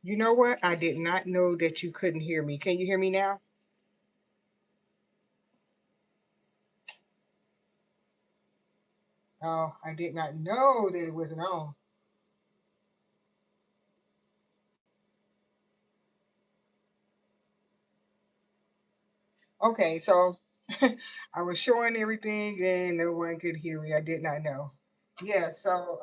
You know what? I did not know that you couldn't hear me. Can you hear me now? Oh, I did not know that it wasn't on. Okay, so I was showing everything and no one could hear me. I did not know. Yeah, so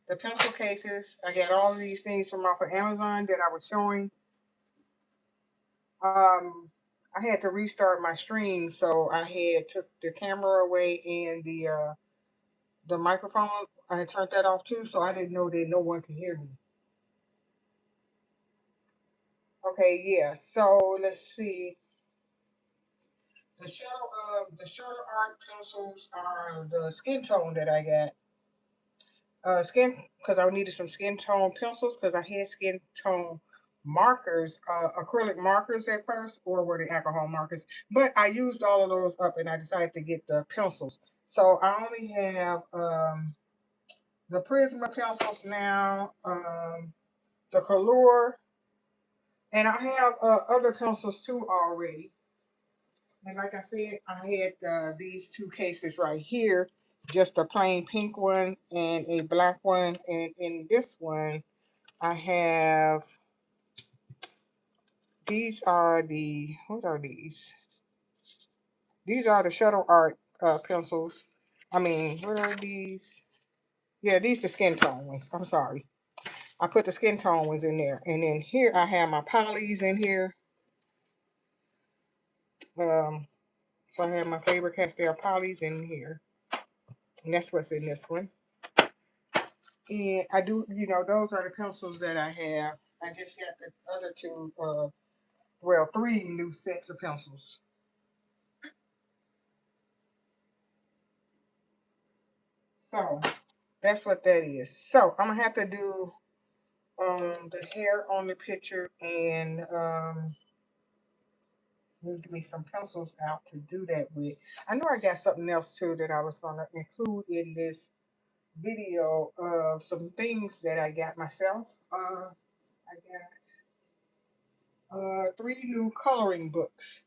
the pencil cases, I got all of these things from off of Amazon that I was showing. I had to restart my stream, so I had took the camera away and the microphone. I had turned that off too, so I didn't know that no one could hear me. Okay, yeah. So let's see. The shadow art pencils are the skin tone that I got. Skin because I needed some skin tone pencils because I had skin tone markers, acrylic markers at first, or were they alcohol markers? But I used all of those up, and I decided to get the pencils. So I only have the Prisma pencils now, the Color, and I have other pencils too already. And like I said, I had these two cases right here, just a plain pink one and a black one. And in this one, I have, these are the, what are these? These are the shuttle art pencils. I mean, what are these? Yeah, these the skin tone ones. I'm sorry. I put the skin tone ones in there. And then here I have my polys in here. Um, so I have my Faber-Castell polys in here. And that's what's in this one. And I do, those are the pencils that I have. I just got the other two, well, three new sets of pencils. So that's what that is. So I'm gonna have to do the hair on the picture and need me some pencils out to do that with. I know I got something else too that I was gonna include in this video of some things that I got myself. I got three new coloring books.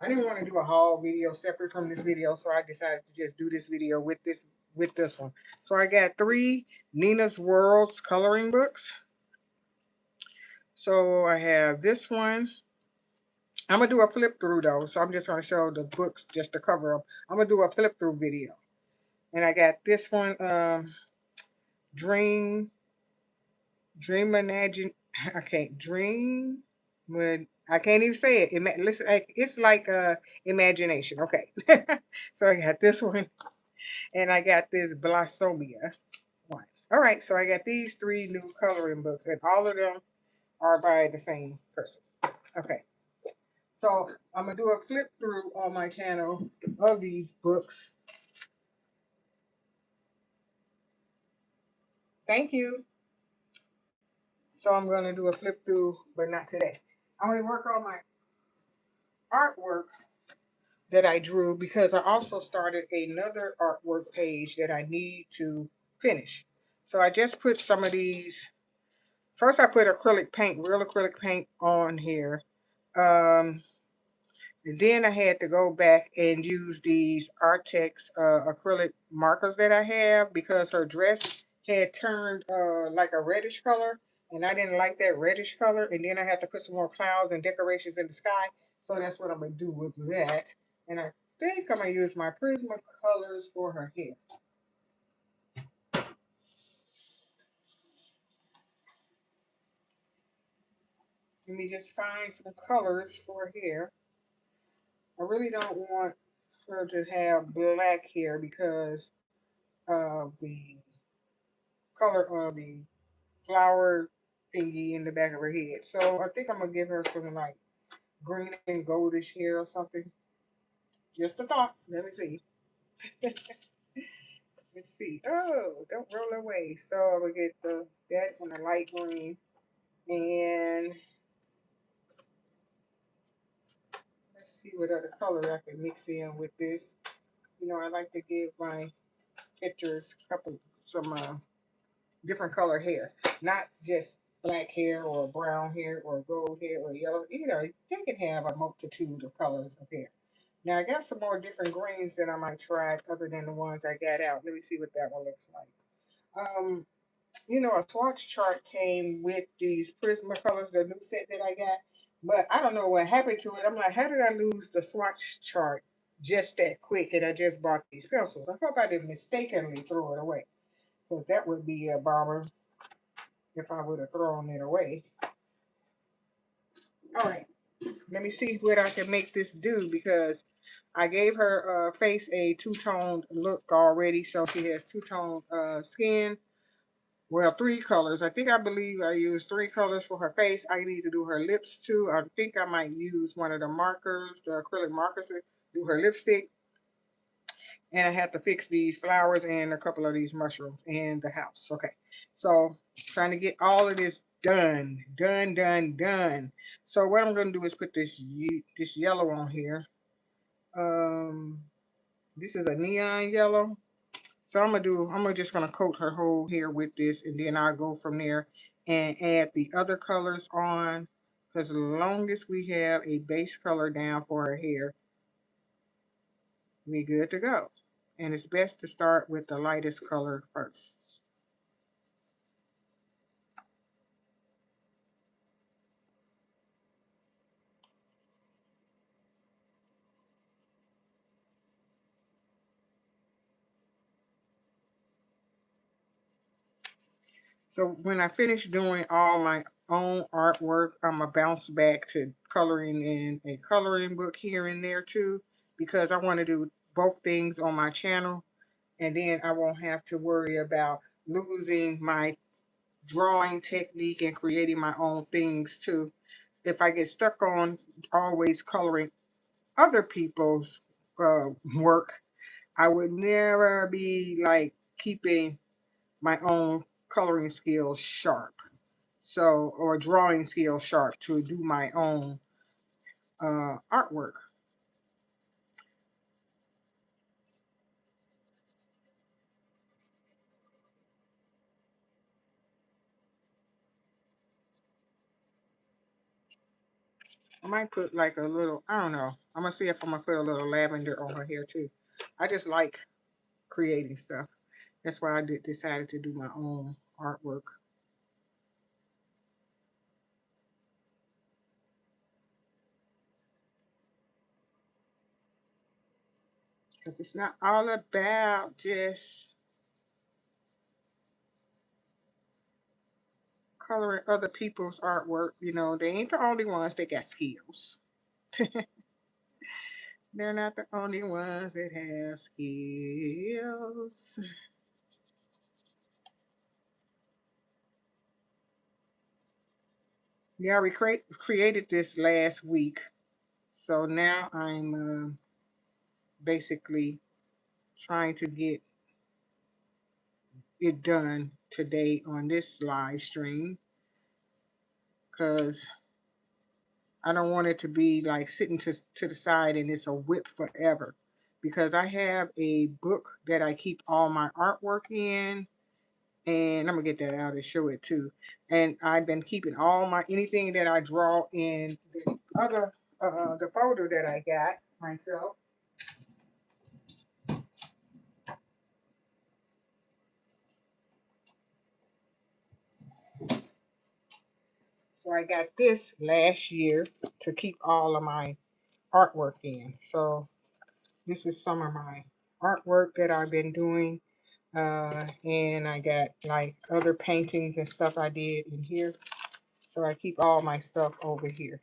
I didn't want to do a haul video separate from this video, so I decided to just do this video with this one. So I got three Nina's Worlds coloring books. So I have this one. I'm gonna do a flip through though, so I'm just gonna show the books just to cover them. I'm gonna do a flip through video, and I got this one, Dream, Dream Imagine. I can't dream. When I can't even say it. Listen, it's like imagination. Okay, so I got this one. And I got this Blossomia one. All right, so I got these three new coloring books, and all of them are by the same person. Okay, so I'm gonna do a flip through on my channel of these books. Thank you. So I'm gonna do a flip through, but not today. I'm gonna work on my artwork that I drew because I also started another artwork page that I need to finish. So I just put some of these. First, I put acrylic paint, real acrylic paint on here. Um, and then I had to go back and use these Artex acrylic markers that I have because her dress had turned like a reddish color. And I didn't like that reddish color. And then I had to put some more clouds and decorations in the sky. So that's what I'm going to do with that. And I think I'm going to use my Prisma colors for her hair. Let me just find some colors for her hair. I really don't want her to have black hair because of the color of the flower thingy in the back of her head. So I think I'm gonna give her some like green and goldish hair or something. Just a thought. Let me see. Let's see. Oh, don't roll away. So I'm gonna get that in a light green, and let's see what other color I can mix in with this. I like to give my pictures some different color hair, not just black hair or brown hair or gold hair or yellow. You know, they can have a multitude of colors of hair. Now I got some more different greens that I might try other than the ones I got out. Let me see what that one looks like. You know, a swatch chart came with these Prisma colors, the new set that I got. But I don't know what happened to it. I'm like, how did I lose the swatch chart just that quick? And I just bought these pencils. I hope I didn't mistakenly throw it away. Because that would be a bummer if I would have thrown it away. All right, let me see what I can make this do because I gave her face a two-toned look already. So she has two-toned skin. Well, three colors. I believe I used three colors for her face. I need to do her lips too. I think I might use one of the markers, the acrylic markers, to do her lipstick. And I have to fix these flowers and a couple of these mushrooms in the house. Okay. So trying to get all of this done. Done. So what I'm going to do is put this yellow on here. Um, this is a neon yellow. So I'm just gonna coat her whole hair with this, and then I'll go from there and add the other colors on. Because as long as we have a base color down for her hair, we good to go. And it's best to start with the lightest color first. So when I finish doing all my own artwork, I'm gonna bounce back to coloring in a coloring book here and there too, because I want to do both things on my channel, and then I won't have to worry about losing my drawing technique and creating my own things too. If I get stuck on always coloring other people's work, I would never be like keeping my own coloring skills sharp. So, or drawing skills sharp to do my own artwork. I might put like a little, I don't know. I'm gonna see if I'm gonna put a little lavender on her hair too. I just like creating stuff. That's why I decided to do my own artwork. Because it's not all about just coloring other people's artwork. You know, they ain't the only ones that got skills. They're not the only ones that have skills. Yeah, we created this last week. So now I'm basically trying to get it done today on this live stream because I don't want it to be like sitting to the side and it's a whip forever. Because I have a book that I keep all my artwork in, and I'm gonna get that out and show it too. And I've been keeping all my anything that I draw in the other the folder that I got myself. So I got this last year to keep all of my artwork in. So this is some of my artwork that I've been doing. And I got like other paintings and stuff I did in here. So I keep all my stuff over here.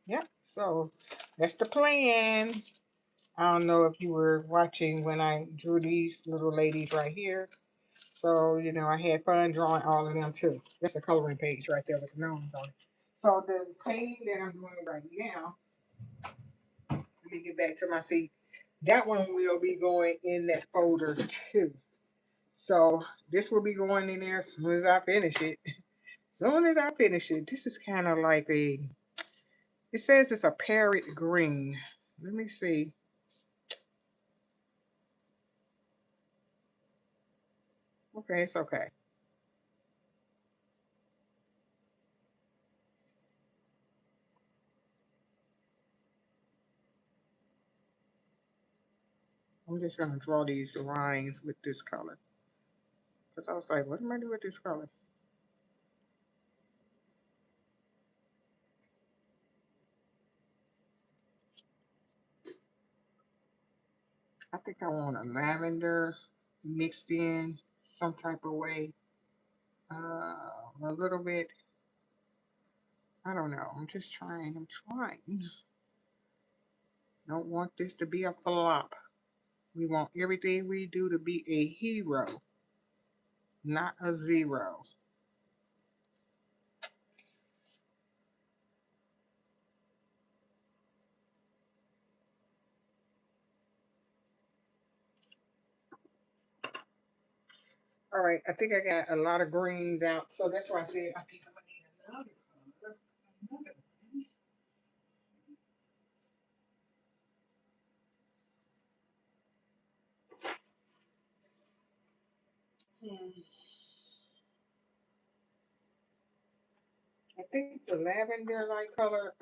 Yep. So that's the plan. I don't know if you were watching when I drew these little ladies right here. So, you know, I had fun drawing all of them too. That's a coloring page right there with the gnomes on it. So the painting that I'm doing right now, let me get back to my seat. That one will be going in that folder too. So this will be going in there as soon as I finish it. Soon as I finish it, this is kind of like it says it's a parrot green. Let me see. Okay, it's okay. I'm just gonna draw these lines with this color. Because I was like, what am I doing with this color? I think I want a lavender mixed in some type of way. A little bit. I don't know. I'm just trying. I'm trying. Don't want this to be a flop. We want everything we do to be a hero, not a zero. All right, I think I got a lot of greens out, so that's why I said I think I'm gonna need another color. Another one. I think the lavender light color,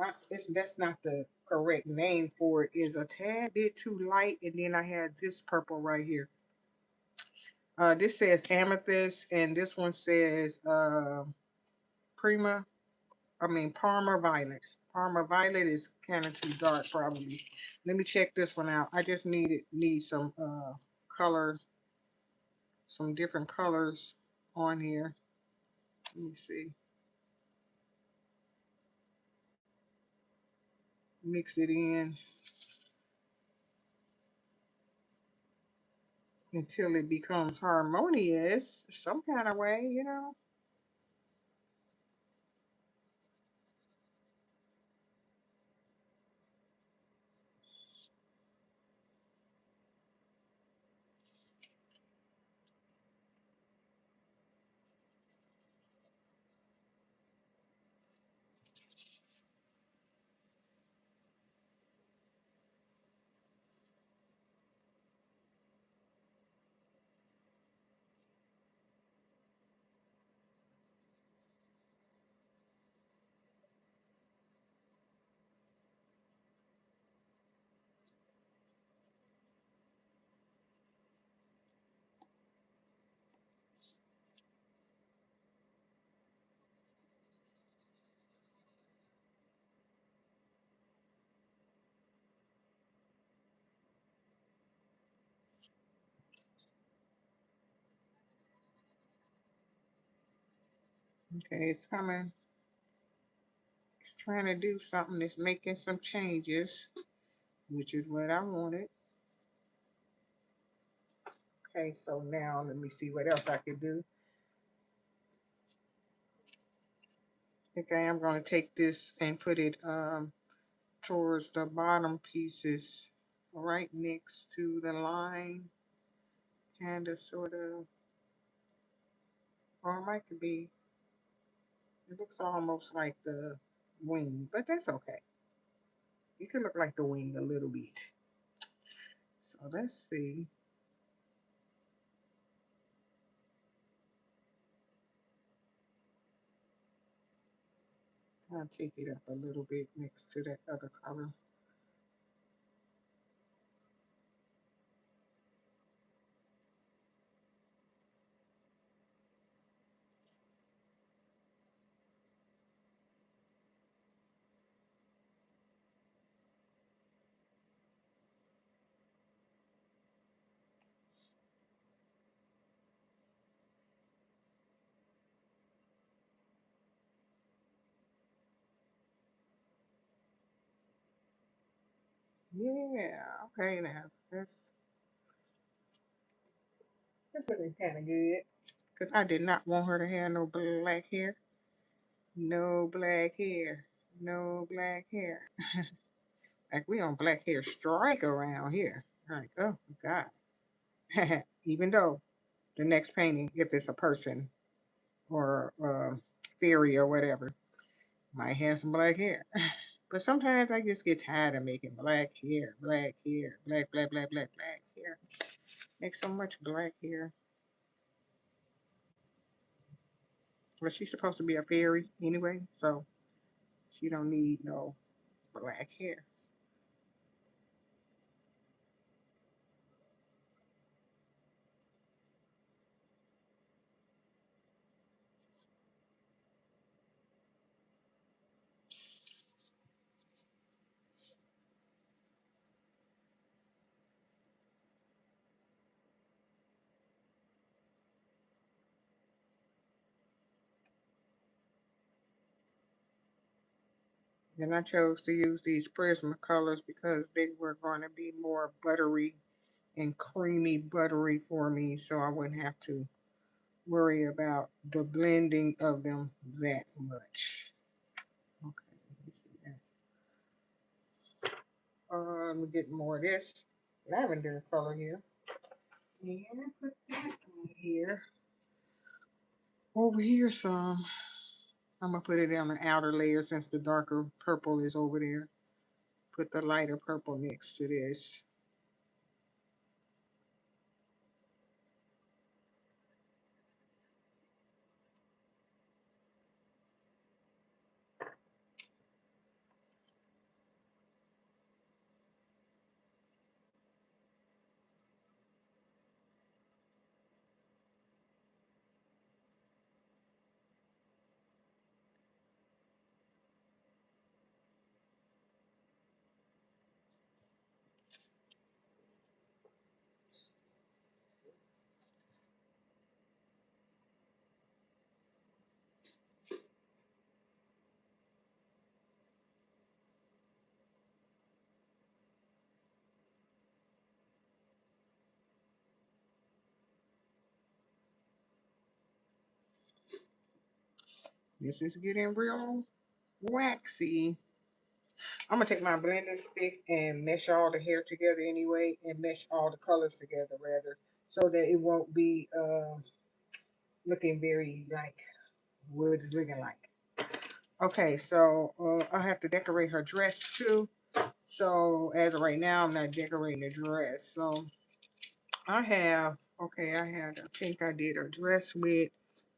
that's not the correct name for it, is a tad bit too light. And then I had this purple right here. This says amethyst, and this one says prima. I mean Parma violet. Parma violet is kind of too dark, probably. Let me check this one out. I just need some color, some different colors on here. Let me see. Mix it in until it becomes harmonious, some kind of way, you know. Okay, it's coming. It's trying to do something. It's making some changes, which is what I wanted. Okay, so now let me see what else I can do. Okay, I'm going to take this and put it towards the bottom pieces right next to the line. Kind of, sort of, or it might be, it looks almost like the wing, but that's okay. It could look like the wing a little bit. So let's see. I'll take it up a little bit next to that other color. Yeah, okay now. That's looking kind of good. Because I did not want her to have no black hair. No black hair. No black hair. Like we on black hair strike around here. Like, oh my God. Even though the next painting, if it's a person or fairy or whatever, might have some black hair. But sometimes I just get tired of making black hair, black hair. Make so much black hair. Well, she's supposed to be a fairy anyway, so she don't need no black hair. And I chose to use these Prisma colors because they were going to be more buttery and creamy buttery for me, so I wouldn't have to worry about the blending of them that much. Okay, let me see that. Let me get more of this lavender color here. And put that on here. Over here some. I'm going to put it on the outer layer since the darker purple is over there. Put the lighter purple next to this. This is getting real waxy. I'm going to take my blending stick and mesh all the hair together anyway, and mesh all the colors together rather, so that it won't be looking very like what it's looking like. Okay, so I have to decorate her dress too. So as of right now, I'm not decorating the dress. So I have, okay, I had a pink I did her dress with.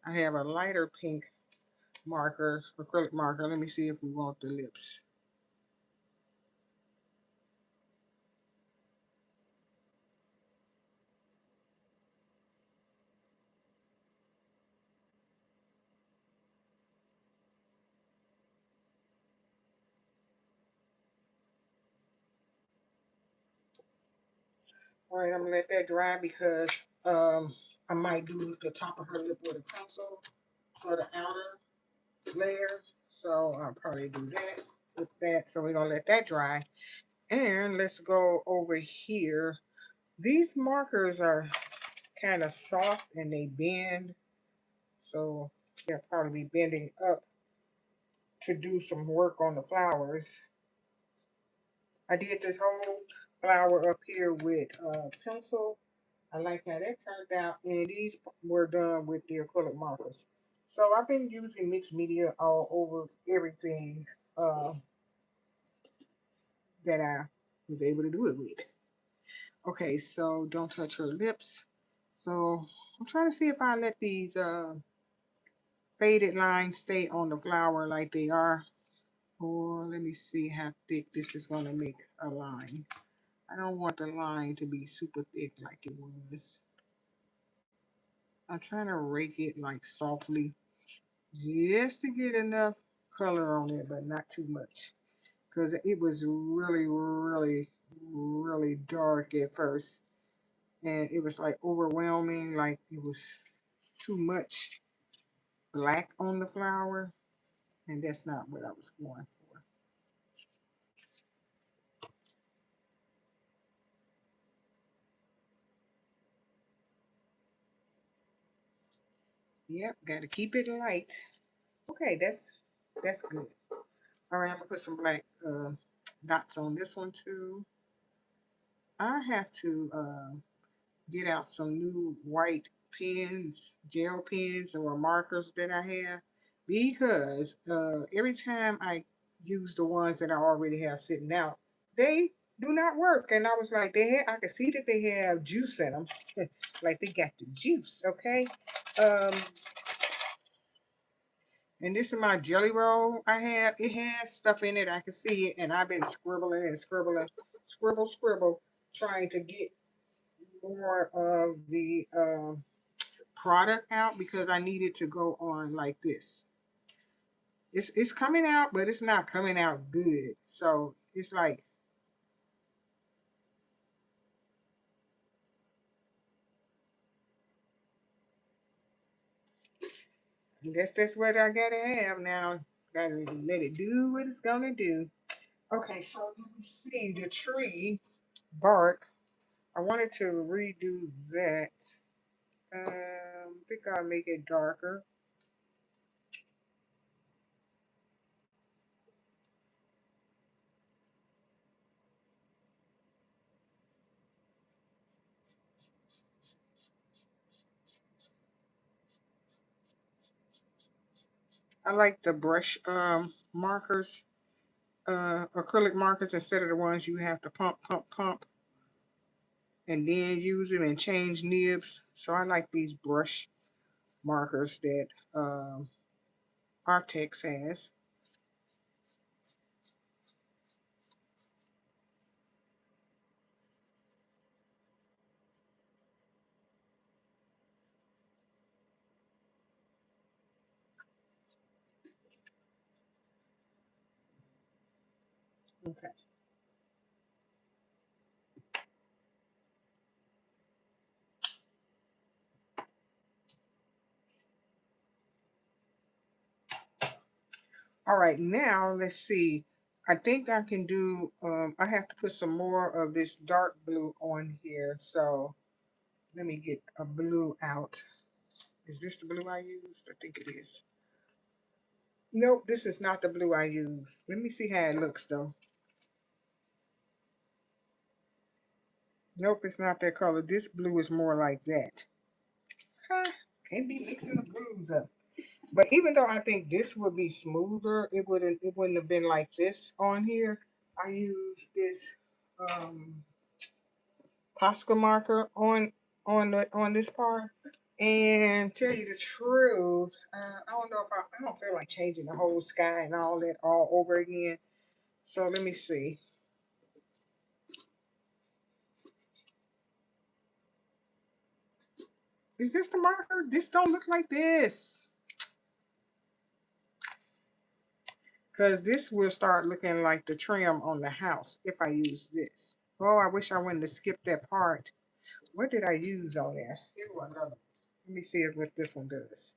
I have a lighter pink marker, acrylic marker. Let me see if we want the lips. All right, I'm gonna let that dry because um, I might do the top of her lip with a pencil for the outer layer. So I'll probably do that with that. So we're gonna let that dry. And let's go over here. These markers are kind of soft and they bend. So they'll probably be bending up to do some work on the flowers. I did this whole flower up here with pencil. I like how that turned out, and these were done with the acrylic markers. So I've been using mixed media all over everything uh, that I was able to do it with. Okay, so don't touch her lips. So I'm trying to see if I let these faded lines stay on the flower like they are. Or let me see how thick this is going to make a line. I don't want the line to be super thick like it was. I'm trying to rake it like softly just to get enough color on it, but not too much. Because it was really, really, really dark at first. And it was like overwhelming, like it was too much black on the flower. And that's not what I was going for. Yep, got to keep it light. Okay, that's good. All right, I'm gonna put some black dots on this one too. I have to get out some new white pens, gel pens, or markers that I have because every time I use the ones that I already have sitting out, they do not work. And I was like, I can see that they have juice in them, like they got the juice. Okay, um, And this is my jelly roll I have. It has stuff in it. I can see it. And I've been scribbling and scribbling, scribble, scribble, trying to get more of the product out because I need it to go on like this. It's coming out, but it's not coming out good. So it's like, I guess that's what I gotta have now. Gotta let it do what it's gonna do. Okay, so let me see the tree bark. I wanted to redo that. I think I'll make it darker. I like the brush markers, acrylic markers instead of the ones you have to pump, pump, pump, and then use it and change nibs. So I like these brush markers that Artex has. Okay. All right, now let's see. I think I can do, I have to put some more of this dark blue on here. So let me get a blue out. Is this the blue I used? I think it is. Nope, this is not the blue I used. Let me see how it looks though. Nope, it's not that color. This blue is more like that. Huh, can't be mixing the blues up. But even though I think this would be smoother, it wouldn't have been like this on here. I used this um Posca marker on this part. And tell you the truth, I don't know if I don't feel like changing the whole sky and all that all over again. So let me see. Is this the marker? This don't look like this. Because this will start looking like the trim on the house if I use this. Oh, I wish I wouldn't have skipped that part. What did I use on there? It was another. Let me see what this one does.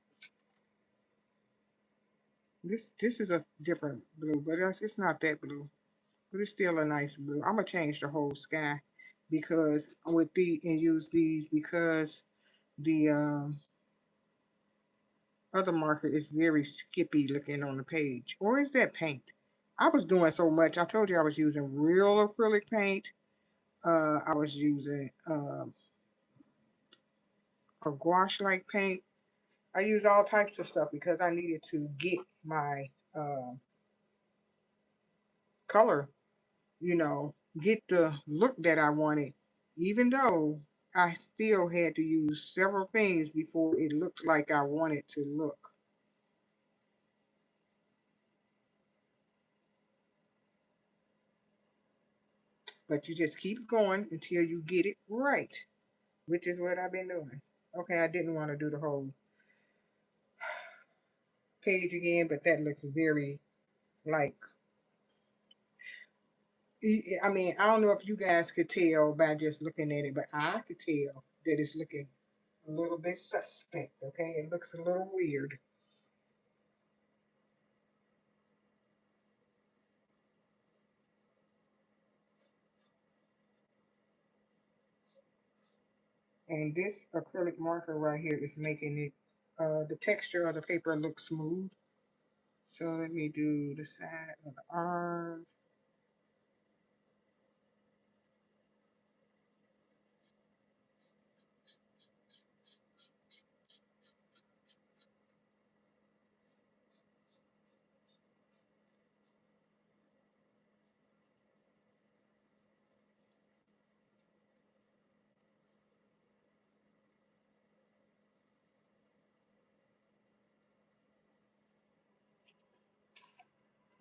This is a different blue, but it's not that blue. But it's still a nice blue. I'm gonna change the whole sky because with the and use these because the other marker is very skippy looking on the page. Or is that paint? I was doing so much. I told you I was using real acrylic paint. I was using a gouache like paint. I use all types of stuff because I needed to get my color, get the look that I wanted, even though I still had to use several things before it looked like I wanted to look. But you just keep going until you get it right, which is what I've been doing. Okay, I didn't want to do the whole page again, but that looks very like, I mean, I don't know if you guys could tell by just looking at it, but I could tell that it's looking a little bit suspect, okay? It looks a little weird. And this acrylic marker right here is making it, the texture of the paper look smooth. So let me do the side of the arm.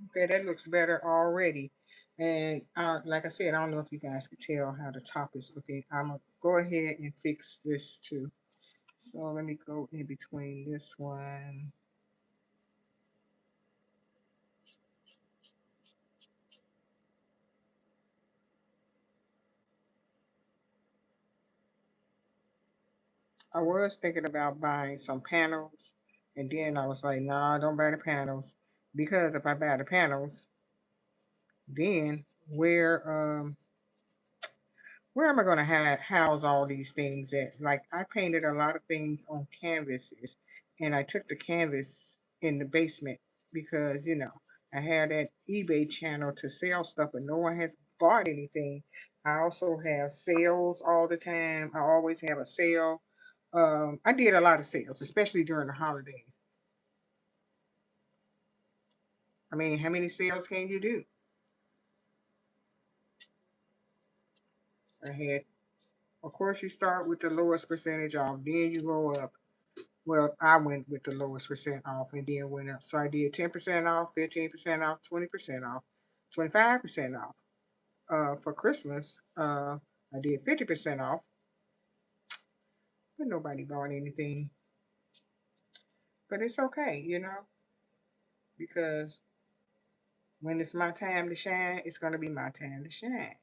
Okay, that looks better already. And like I said, I don't know if you guys can tell how the top is looking. I'm going to go ahead and fix this too. So let me go in between this one. I was thinking about buying some panels, and then I was like, nah, don't buy the panels. Because if I buy the panels, then where am I going to house all these things at? Like, I painted a lot of things on canvases, and I took the canvas in the basement because, I had that eBay channel to sell stuff, but no one has bought anything. I also have sales all the time. I always have a sale. I did a lot of sales, especially during the holidays. I mean, how many sales can you do? I had, of course, you start with the lowest percentage off, then you go up. Well, I went with the lowest percent off and then went up. So I did 10% off, 15% off, 20% off, 25% off. For Christmas, I did 50% off, but nobody bought anything. But it's okay, because when it's my time to shine, it's going to be my time to shine.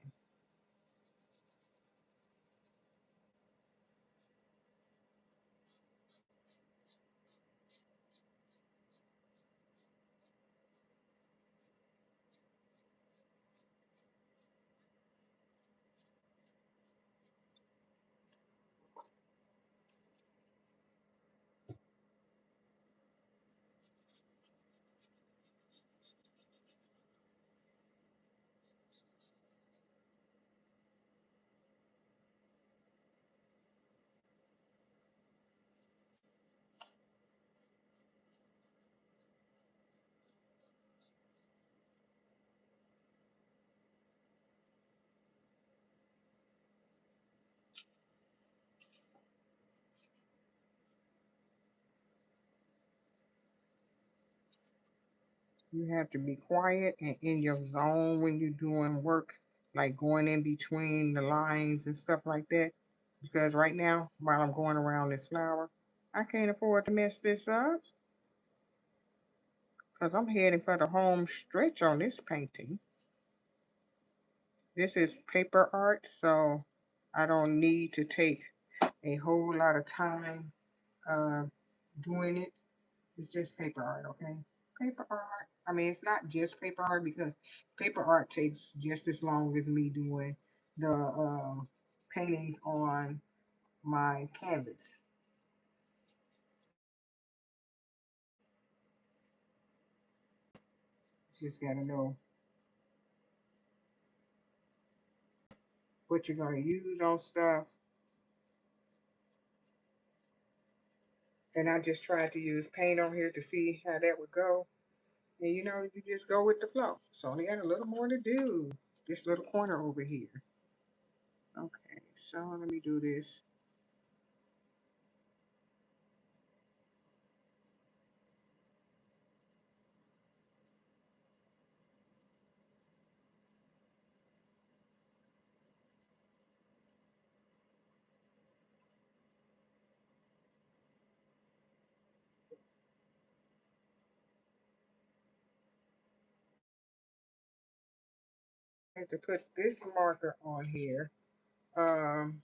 You have to be quiet and in your zone when you're doing work, like going in between the lines and stuff like that. Because right now, while I'm going around this flower, I can't afford to mess this up because I'm heading for the home stretch on this painting. This is paper art, so I don't need to take a whole lot of time uh, doing it. It's just paper art, okay? Paper art. I mean, it's not just paper art because paper art takes just as long as me doing the paintings on my canvas. Just gotta know what you're gonna use on stuff. And I just tried to use paint on here to see how that would go. And you just go with the flow. So only got a little more to do. This little corner over here. Okay, so let me do this. I have to put this marker on here. Um,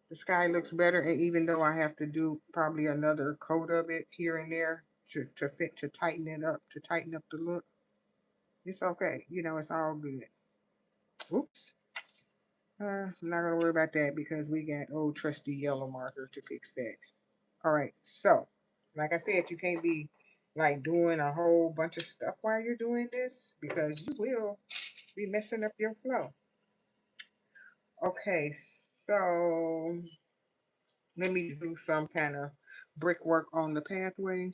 the sky looks better, and even though I have to do probably another coat of it here and there to tighten it up, to tighten up the look, it's okay. It's all good. Oops. I'm not gonna worry about that because we got old trusty yellow marker to fix that. All right. So, like I said, you can't be like doing a whole bunch of stuff while you're doing this because you will be messing up your flow. Okay, so let me do some kind of brickwork on the pathway.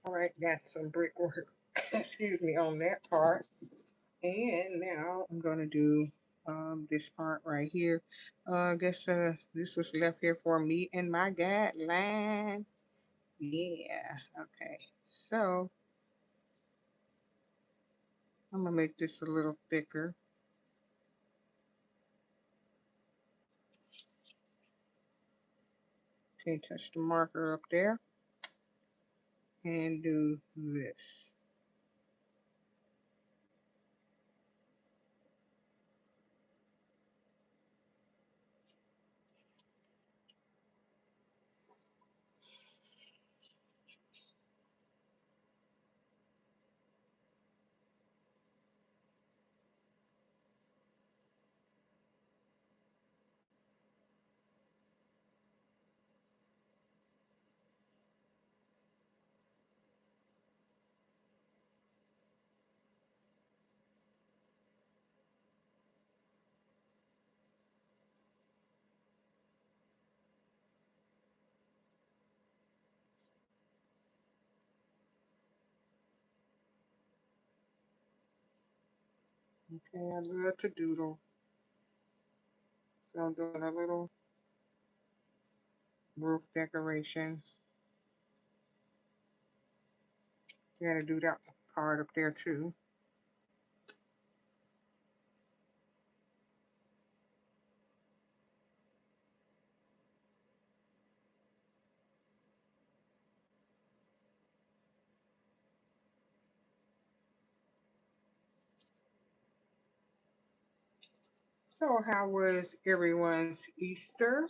All right, got some brickwork, excuse me, on that part. And now I'm going to do this part right here. I guess this was left here for me and my guideline. Yeah, okay. So I'm going to make this a little thicker. Okay, touch the marker up there and do this. Okay, I love to doodle. So I'm doing a little roof decoration. You gotta do that part up there too. So how was everyone's Easter?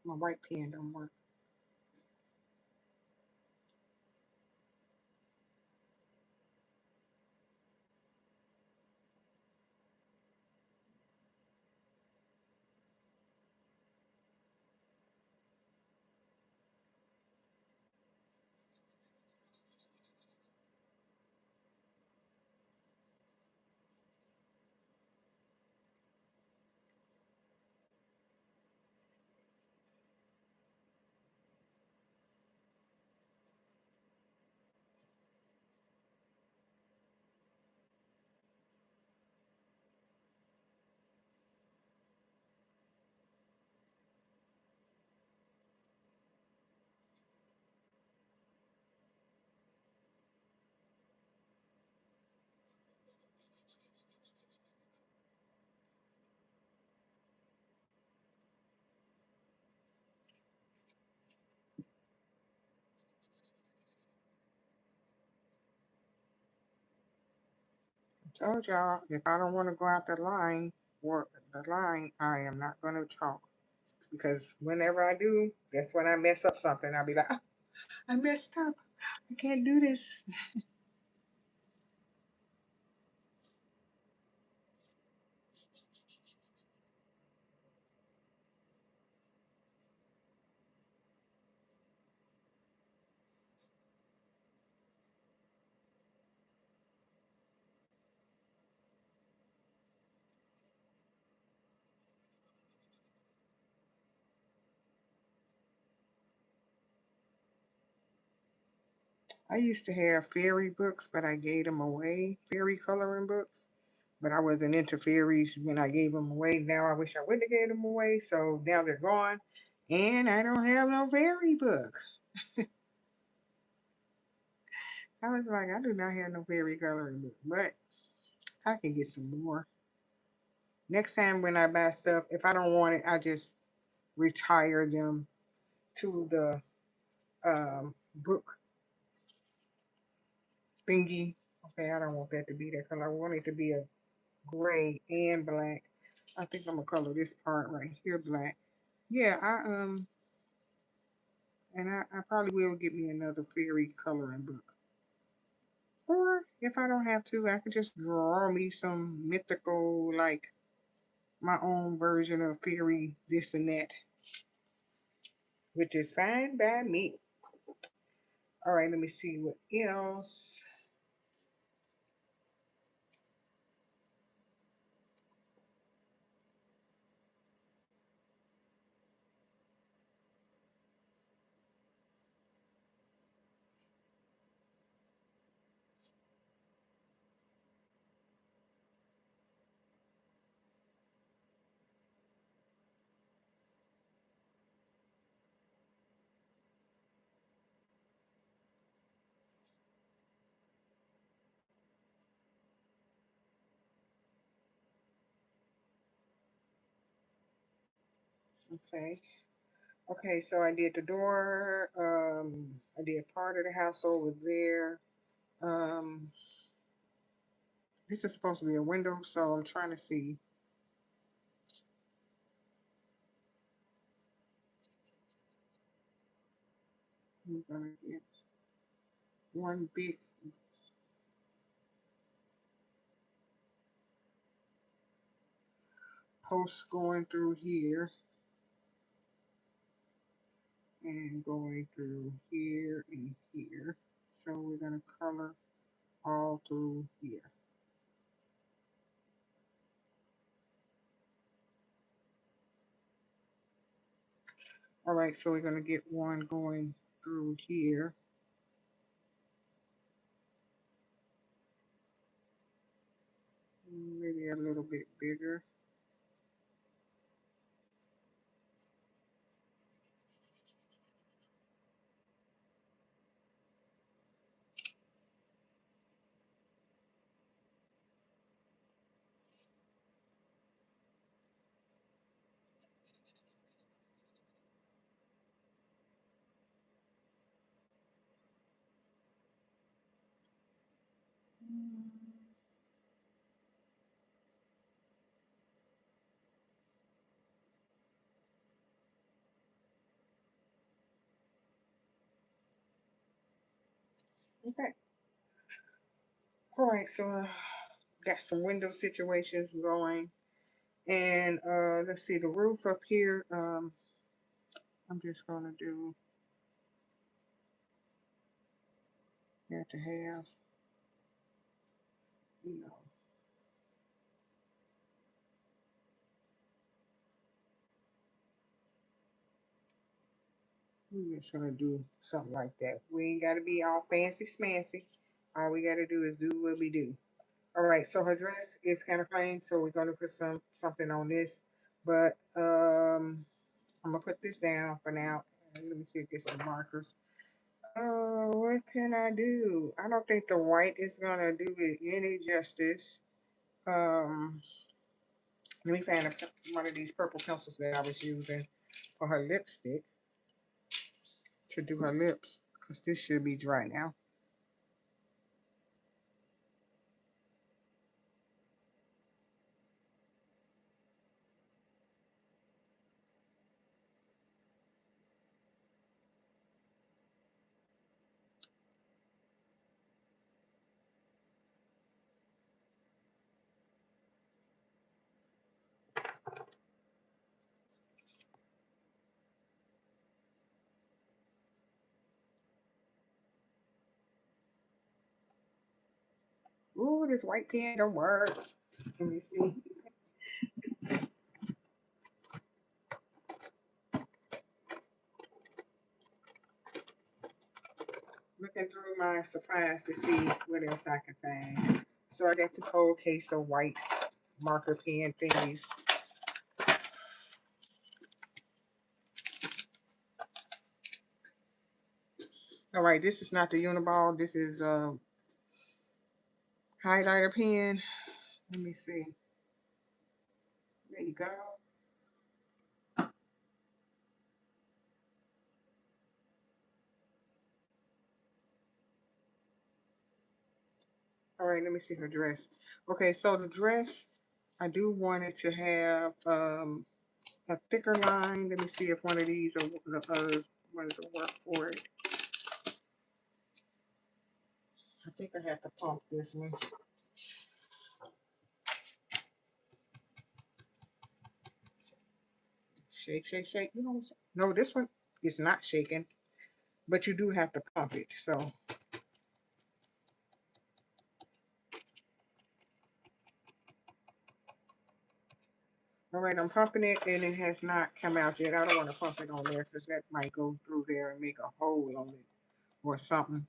My white pen don't work. I told y'all if I don't want to go out the line or the line, I am not gonna talk. Because whenever I do, that's when I mess up something. I'll be like, "Ah, I messed up. I can't do this." I used to have fairy books, but I gave them away. Fairy coloring books. But I wasn't into fairies when I gave them away. Now I wish I wouldn't have gave them away. So now they're gone. And I don't have no fairy book. I was like, I do not have no fairy coloring book. But I can get some more. Next time when I buy stuff, if I don't want it, I just retire them to the book thingy. Okay, I don't want that to be that color. I want it to be a gray and black. I think I'm gonna color this part right here black. Yeah, I probably will get me another fairy coloring book. Or if I don't have to, I could just draw me some mythical, like my own version of fairy this and that. which is fine by me. All right, let me see what else. Okay. Okay, so I did the door. I did part of the house over there. Um, this is supposed to be a window, so I'm trying to see. I'm gonna get one big post going through here and going through here and here. So we're gonna color all through here. All right, so we're gonna get one going through here. Maybe a little bit bigger. Okay. All right, so got some window situations going. And let's see, the roof up here, I'm just gonna do have to have, you know, we're just gonna do something like that. We ain't gotta be all fancy smancy. All we gotta do is do what we do. All right, so her dress is kind of plain, so we're gonna put something on this. But I'm gonna put this down for now. Let me see if there's some markers. What can I do? I don't think the white is gonna do it any justice. Um, Let me find one of these purple pencils that I was using for her lipstick to do her lips, because this should be dry now. Ooh, this white pen don't work. Let me see. Looking through my supplies to see what else I can find. So I got this whole case of white marker pen thingies. All right, this is not the Uniball. This is a highlighter pen. Let me see. There you go. All right, let me see her dress. Okay, so the dress, I do want it to have a thicker line. Let me see if one of these or the other ones will work for it. I think I have to pump this one. Shake, shake, shake. You know, no, this one. it's not shaking, but you do have to pump it. So, all right, I'm pumping it and it has not come out yet. I don't want to pump it on there because that might go through there and make a hole on it or something.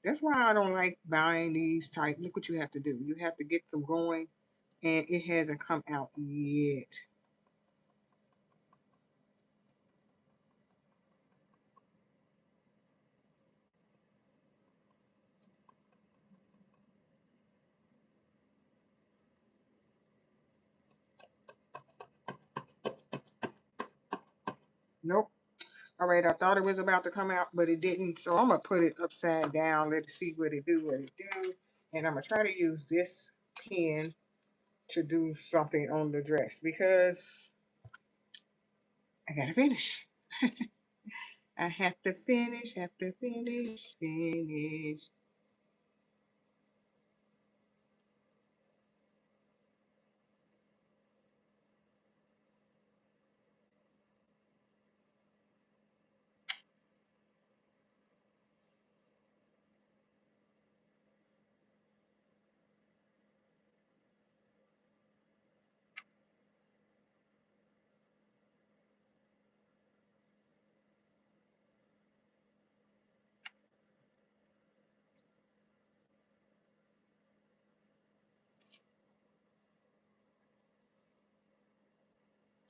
That's why I don't like buying these type. Look what you have to do. You have to get them going and it hasn't come out yet. Nope. All right, I thought it was about to come out, but it didn't. So I'm going to put it upside down. Let it see what it do, And I'm going to try to use this pen to do something on the dress because I got to finish. I have to finish, finish.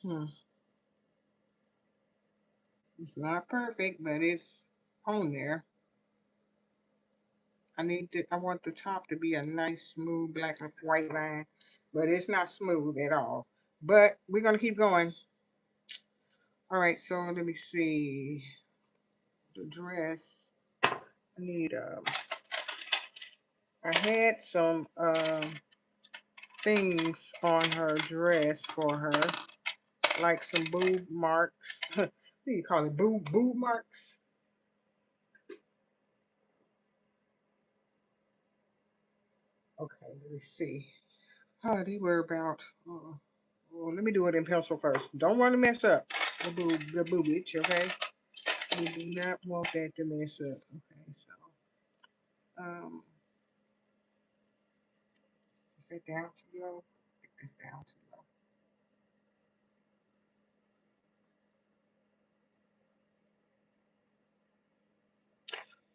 Hmm. It's not perfect, but it's on there. I want the top to be a nice, smooth, black and white line, but it's not smooth at all. But we're going to keep going. All right, so let me see. The dress. I need, I had some, things on her dress for her, like some boob marks. What do you call it? Boob marks? Okay, let me see. Oh, they were about. Well, let me do it in pencil first. Don't want to mess up the boobage, okay? We do not want that to mess up. Okay, so is that down too low? I think that's down too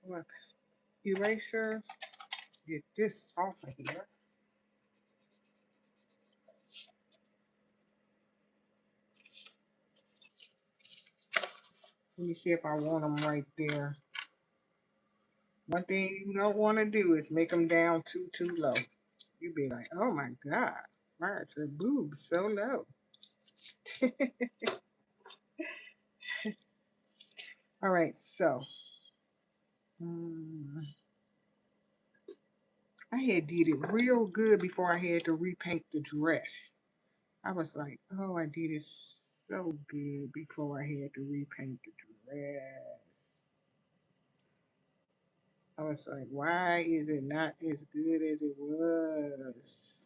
low. Look, eraser. Get this off of here. Let me see if I want them right there. One thing you don't want to do is make them down too low. You'd be like, oh my God, why is her boobs so low? All right, so um, I had did it real good before I had to repaint the dress. I was like, oh, I did it so good before I had to repaint the dress. I was like, why is it not as good as it was?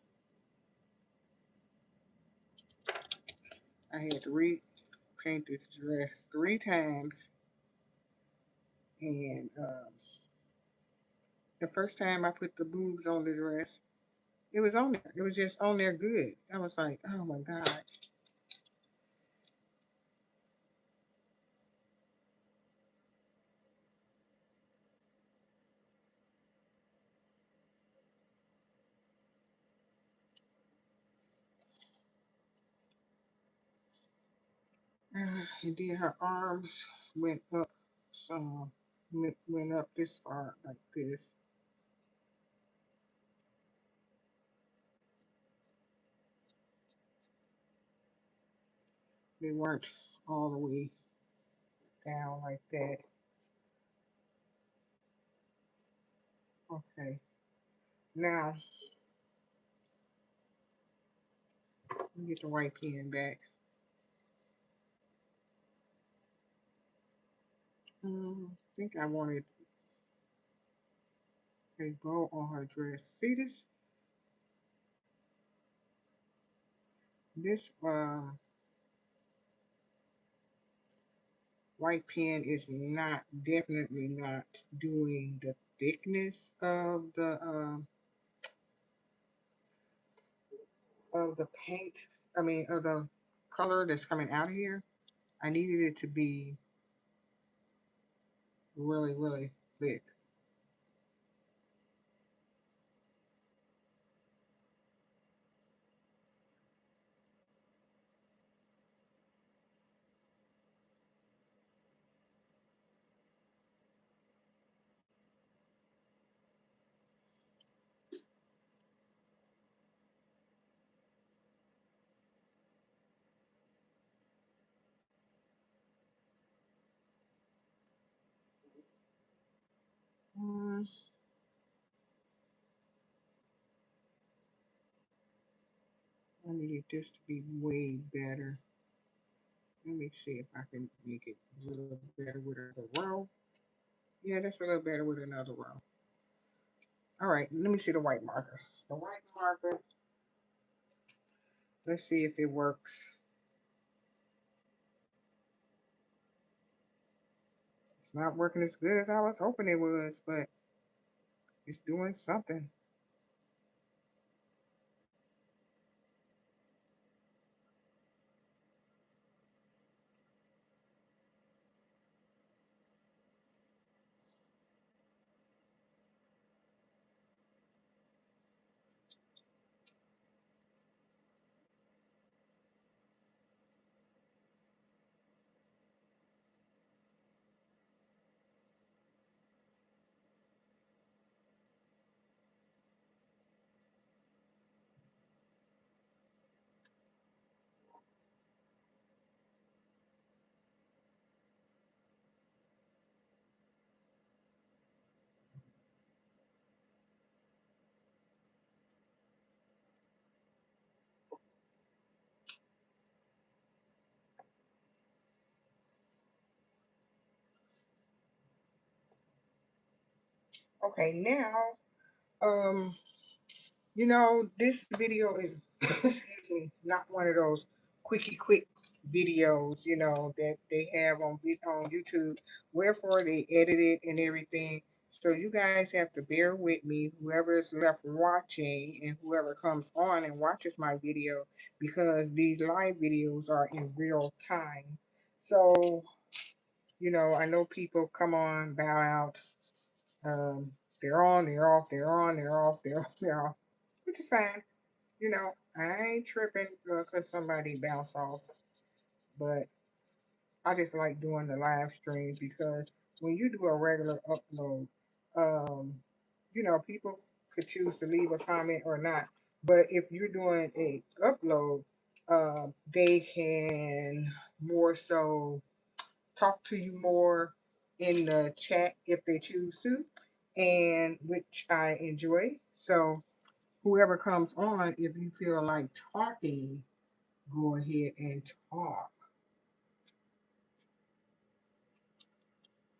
I had to repaint this dress 3 times, and the first time I put the boobs on the dress, it was on there. It was just on there good. I was like, oh my God. And then her arms went up some, went up this far like this. They weren't all the way down like that. Okay. Now, let me get the white pen back. I think I wanted a bow on her dress. See this? This white white pen is not, definitely not doing the thickness of the paint. I mean, of the color that's coming out of here. I needed it to be really, really thick. Mm, I needed this to be way better. Let me see if I can make it a little better with another row. Yeah, that's a little better with another row. All right, let me see the white marker. The white marker, let's see if it works. It's not working as good as I was hoping it was, but it's doing something. Okay, now, um, this video is, excuse me, not one of those quickie quick videos, that they have on YouTube. Wherefore they edit it and everything. So you guys have to bear with me, whoever is left watching and whoever comes on and watches my video, because these live videos are in real time. So, I know people come on, bow out. They're on, they're off, they're on, they're off, they're off, they're off, which is fine. I ain't tripping because somebody bounce off, but I just like doing the live streams because when you do a regular upload, um, people could choose to leave a comment or not. But if you're doing a upload, they can more so talk to you more in the chat if they choose to, and which I enjoy. So whoever comes on, if you feel like talking, go ahead and talk.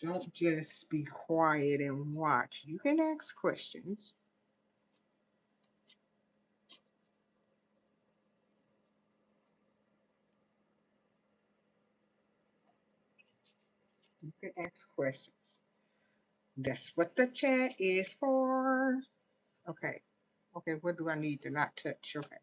Don't just be quiet and watch. You can ask questions. You can ask questions. That's what the chat is for. Okay. Okay, what do I need to not touch? Okay.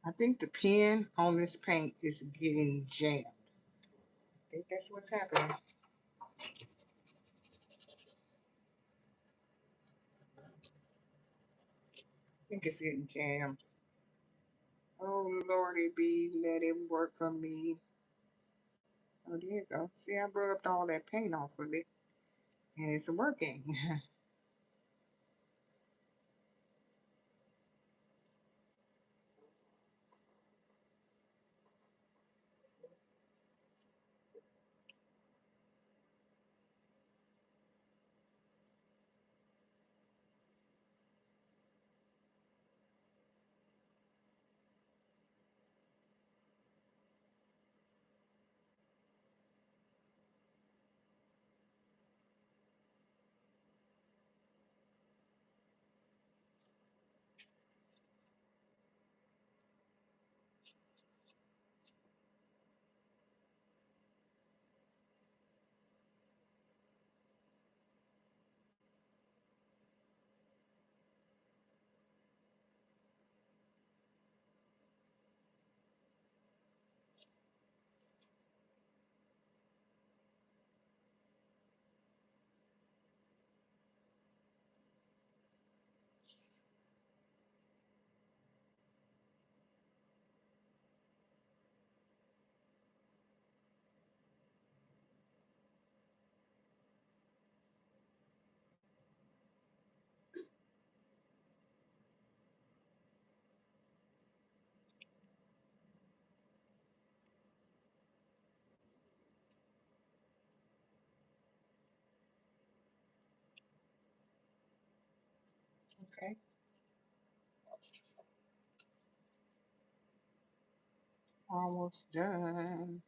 I think the pen on this paint is getting jammed. I think that's what's happening. I think it's getting jammed. Oh, Lordy be, let it work for me. Oh, there you go. See, I rubbed all that paint off of it, and it's working. Okay. Almost done.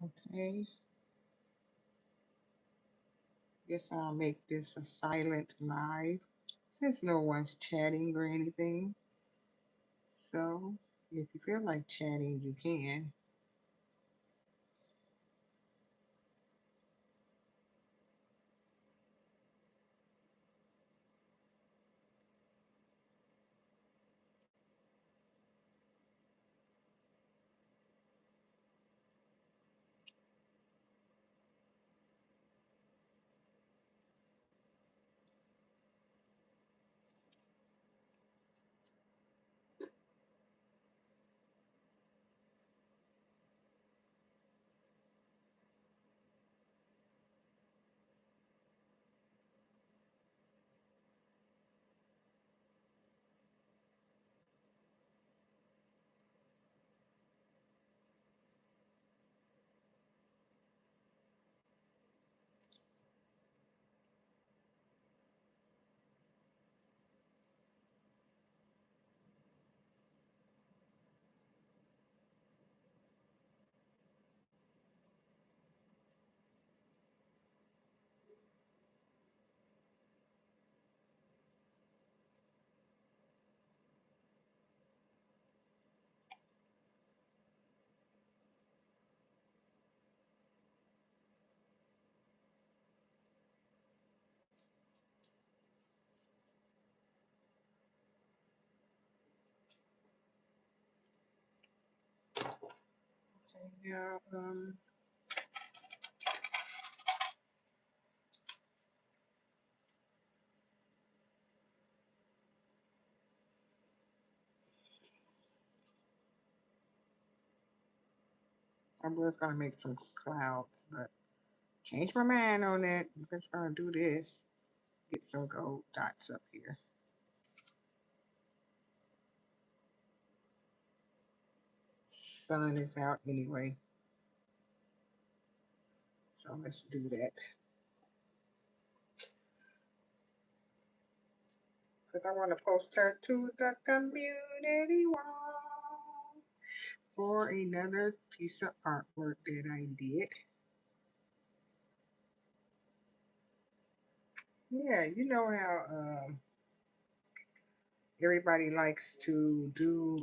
Okay. Guess I'll make this a silent live since no one's chatting or anything. So if you feel like chatting, you can. Okay, now I was gonna make some clouds, but changed my mind on that. I'm just gonna do this. Get some gold dots up here. Sun is out anyway, so let's do that. Because I want to post her to the community wall for another piece of artwork that I did. Yeah, you know how everybody likes to do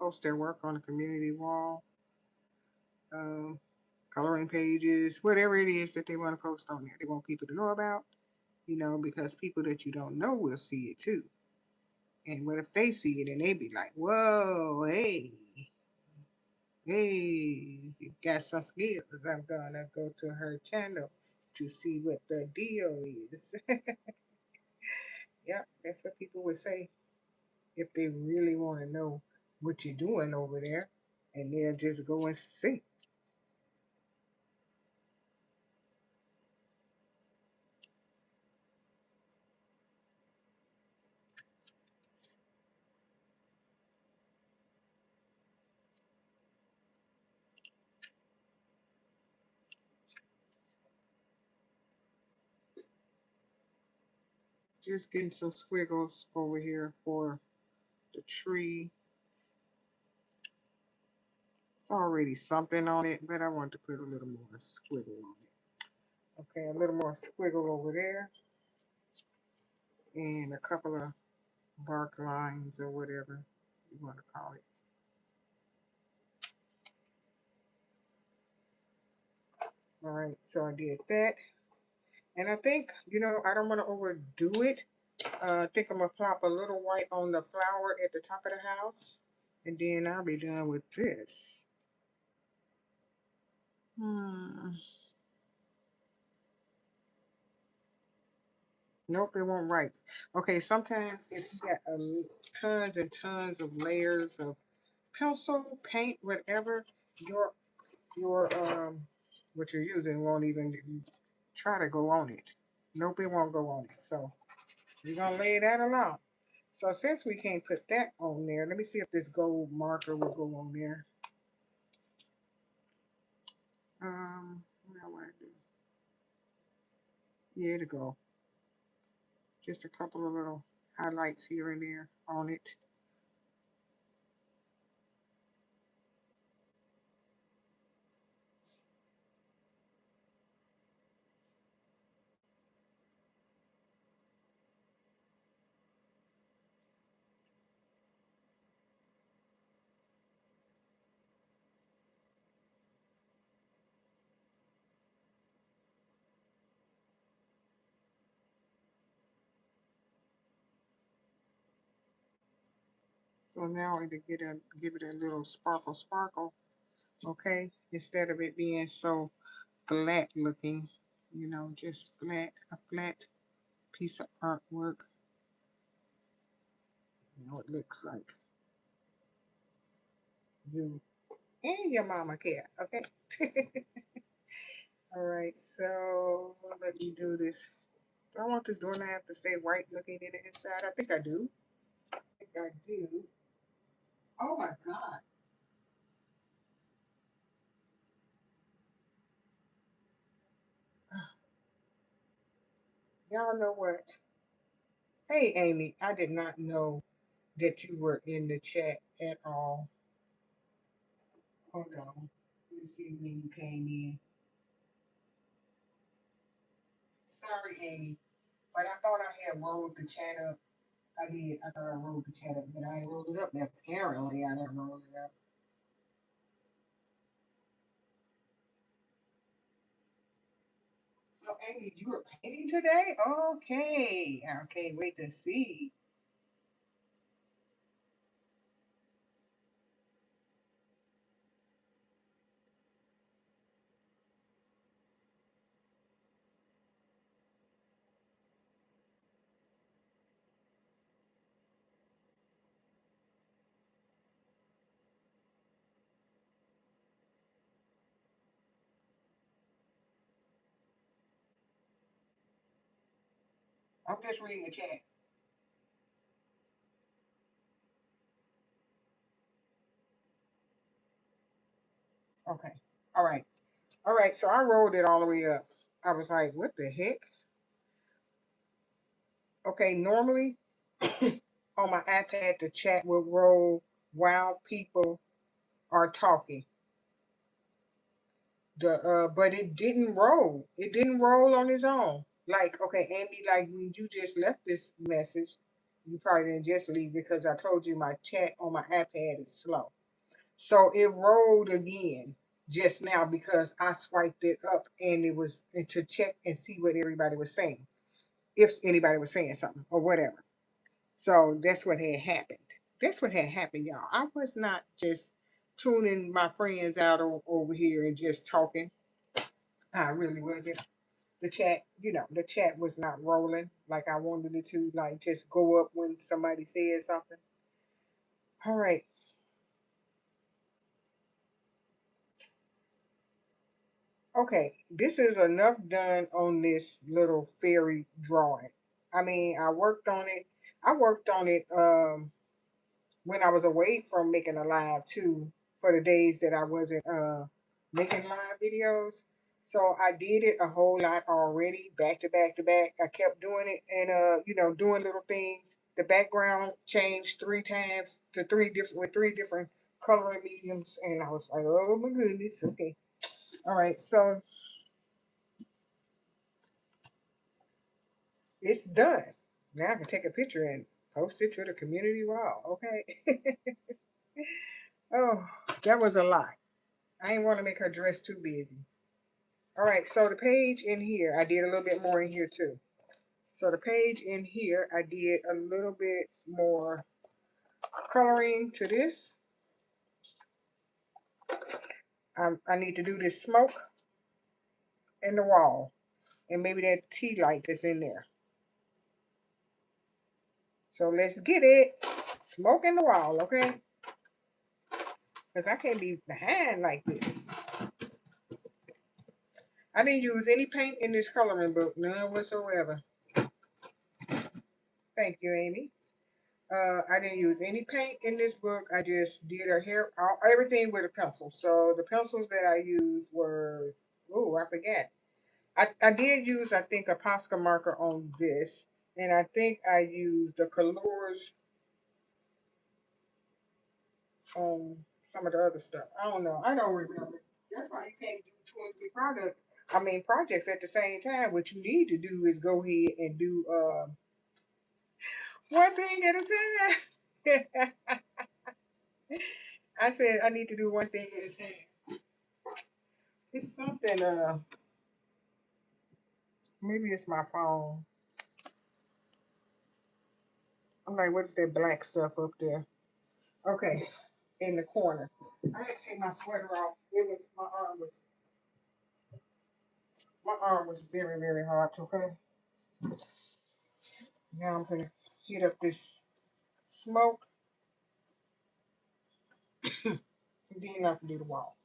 post their work on the community wall, um, coloring pages, whatever it is that they want to post on there. They want people to know about, because people that you don't know will see it too. And what if they see it and they be like, whoa, hey, you got some skills. I'm gonna go to her channel to see what the deal is. Yep, that's what people would say if they really want to know what you're doing over there. And they'll just go and see. Just getting some squiggles over here for the tree. It's already something on it, but I want to put a little more squiggle on it. Okay, a little more squiggle over there. And a couple of bark lines or whatever you want to call it. All right, so I did that. And I think, I don't want to overdo it. I think I'm going to plop a little white on the flower at the top of the house. And then I'll be done with this. Nope, it won't write. Okay, sometimes if you got tons and tons of layers of pencil, paint, whatever, your what you're using won't even try to go on it. Nope, it won't go on it. So we're gonna lay that alone. So since we can't put that on there, let me see if this gold marker will go on there. What I want to do? Yeah, to go. Just a couple of little highlights here and there on it. So now to give it a little sparkle, okay? Instead of it being so flat looking, just a flat piece of artwork. It looks like you and your mama care, okay? All right, so let me do this. Do I want this doorknob to stay white looking in the inside? I think I do. I do. Oh my God. Y'all know what? Hey, Amy, I did not know that you were in the chat at all. Hold on. Let me see when you came in. Sorry, Amy, but I thought I had rolled the chat up. I did. I thought I rolled the chat up, but I ain't rolled it up. Apparently, I didn't roll it up. So, Amy, you were painting today? Okay. I can't wait to see. I'm just reading the chat. Okay. All right. All right. So I rolled it all the way up. I was like, what the heck? Okay. Normally on my iPad, the chat will roll while people are talking. But it didn't roll. It didn't roll on its own. Like, okay, Amy, like when you just left this message, you probably didn't just leave because I told you my chat on my iPad is slow. So it rolled again just now because I swiped it up and it was to check and see what everybody was saying, if anybody was saying something or whatever. So that's what had happened. That's what had happened, y'all. I was not just tuning my friends out over here and just talking. I really wasn't. The chat was not rolling like I wanted it to, like just go up when somebody said something. All right. Okay. This is enough done on this little fairy drawing. I mean, I worked on it. I worked on it when I was away from making a live too, for the days that I wasn't making live videos. So I did it a whole lot already, back to back to back. I kept doing it and doing little things. The background changed 3 times to three different coloring mediums, and I was like, oh my goodness, okay. All right, so it's done. Now I can take a picture and post it to the community wall. Okay. Oh, that was a lot. I didn't want to make her dress too busy. All right, so the page in here, I did a little bit more in here too. So the page in here, I did a little bit more coloring to this. I need to do this smoke in the wall and maybe that tea light that's in there. So let's get it. Smoke in the wall, okay? Because I can't be behind like this. I didn't use any paint in this coloring book, none whatsoever. Thank you, Amy. I didn't use any paint in this book. I just did everything with a pencil. So the pencils that I used were, oh, I forgot. I did use, I think, a Posca marker on this. And I think I used the Colors on some of the other stuff. I don't know. I don't remember. That's why you can't do 2 or 3 projects at the same time. What you need to do is go ahead and do one thing at a time. I said I need to do one thing at a time. It's something, maybe it's my phone. I'm like, what is that black stuff up there? Okay, in the corner. I had to take my sweater off. It was my arm was very, very hot, okay? Now I'm gonna heat up this smoke and then I can do the wall.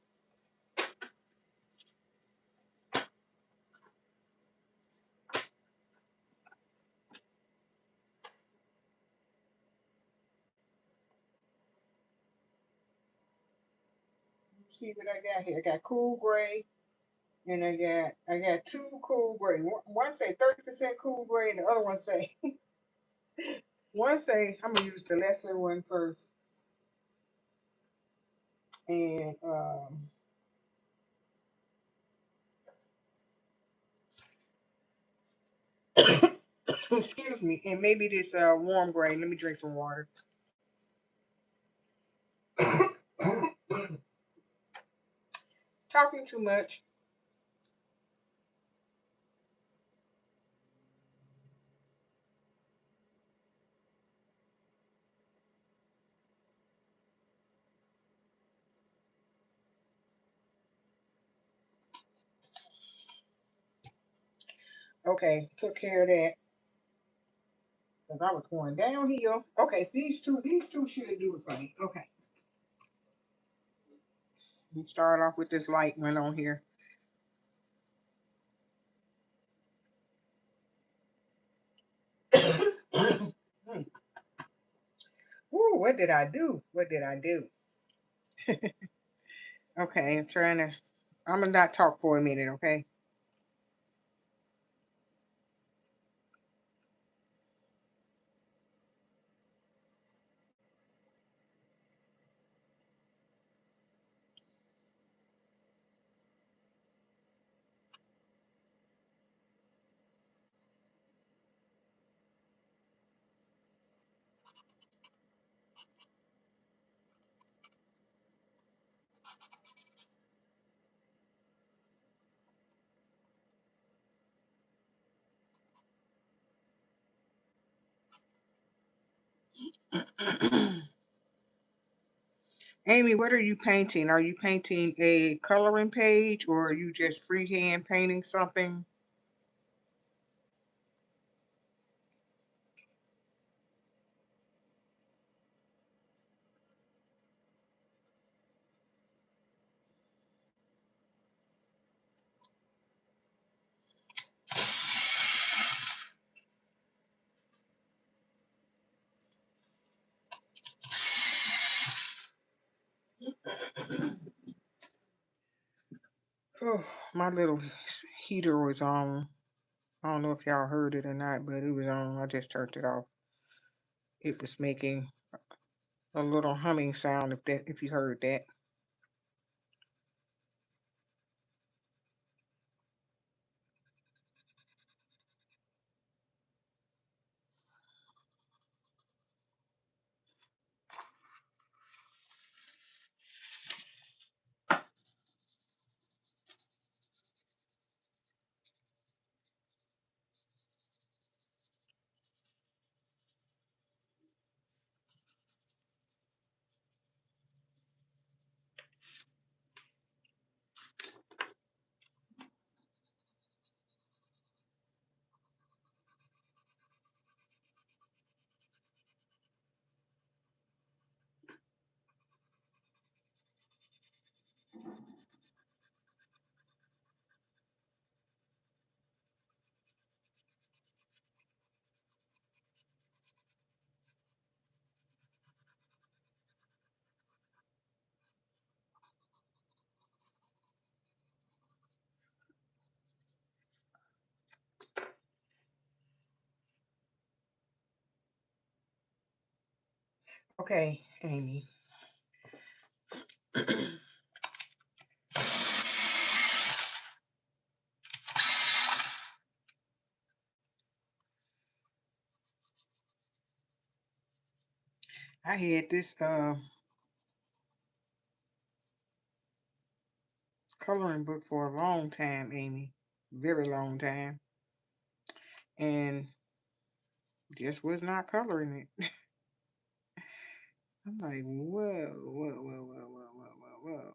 See what I got here. I got cool gray and I got 2 cool gray. One say 30% cool gray and the other one say one say I'm gonna use the lesser one first. And excuse me, and maybe this warm gray. Let me drink some water. Talking too much. Okay, took care of that because I was going downhill. Okay, these two should do it for me. Okay, let's start off with this light one on here. Hmm. Ooh, what did I do? What did I do? Okay, I'm gonna not talk for a minute, okay? Amy, what are you painting? Are you painting a coloring page or are you just freehand painting something? Oh My little heater was on. I don't know if y'all heard it or not, but it was on. I just turned it off. It was making a little humming sound if you heard that. Okay, Amy. I had this coloring book for a long time, Amy. Very long time. And just was not coloring it. I'm like, whoa, whoa, whoa, whoa, whoa, whoa, whoa, whoa.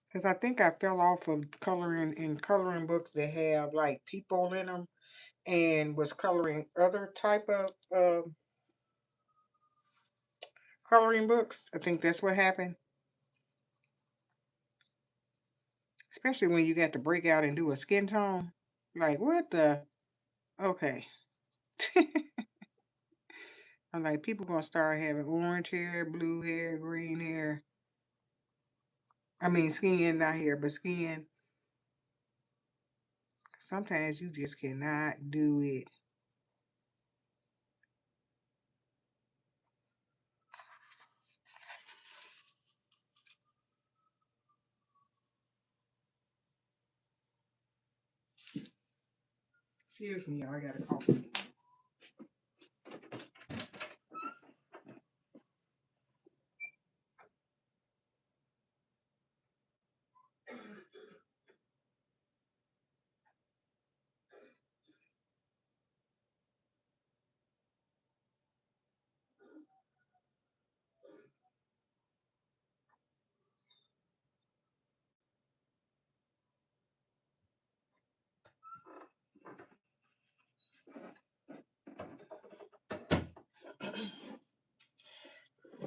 Because I think I fell off of coloring in coloring books that have like people in them and was coloring other type of coloring books. I think that's what happened. Especially when you got to break out and do a skin tone. Like, what the? Okay. I'm like, people gonna start having orange hair, blue hair, green hair. I mean, skin, not hair, but skin. Sometimes you just cannot do it. Excuse me, y'all, I got a cough.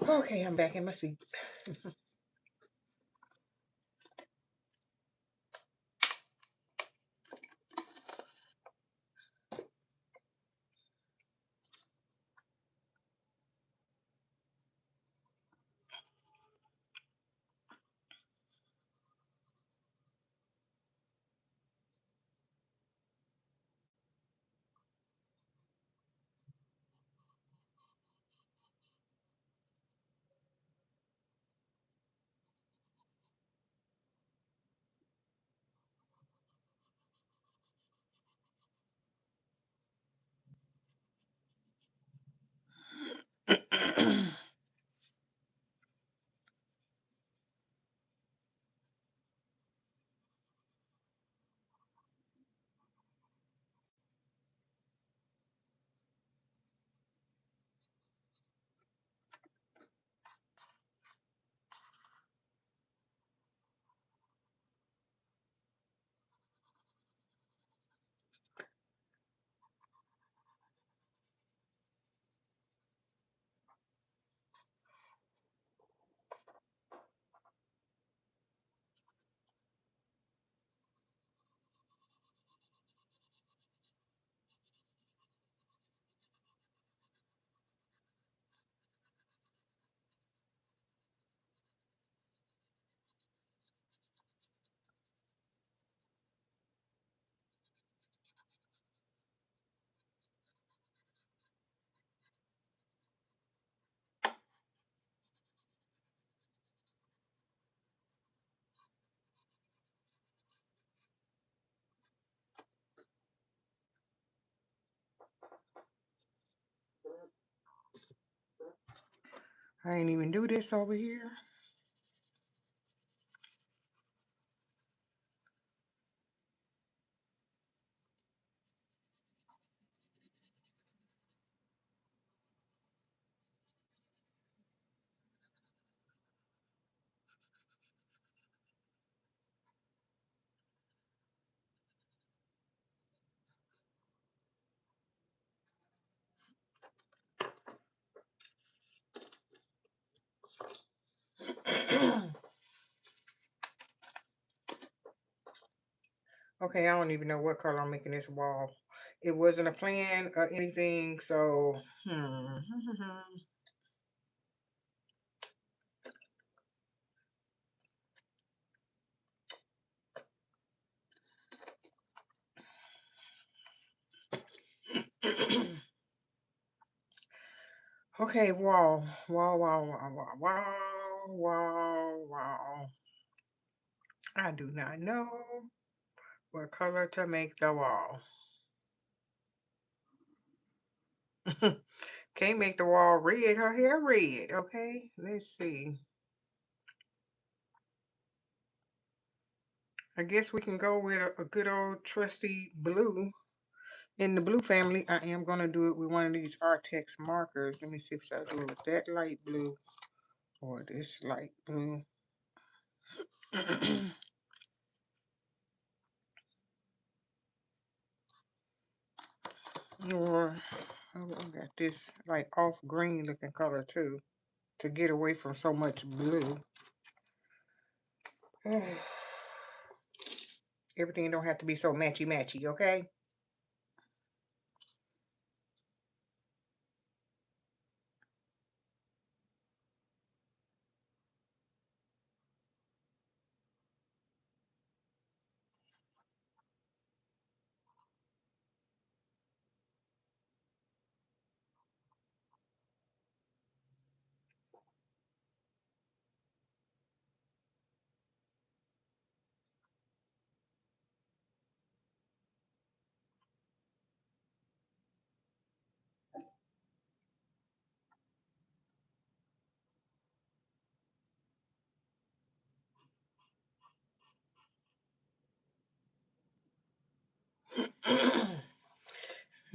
Okay, I'm back in my seat. I ain't even do this over here. Okay, I don't even know what color I'm making this wall. It wasn't a plan or anything, so Okay, wall. I do not know what color to make the wall. Can't make the wall red. Her hair red. Okay, let's see. I guess we can go with a good old trusty blue. In the blue family, I am going to do it with one of these Artex markers. Let me see if I do it with that light blue or this light blue. Or I got this like off green looking color too to get away from so much blue. Everything don't have to be so matchy, okay?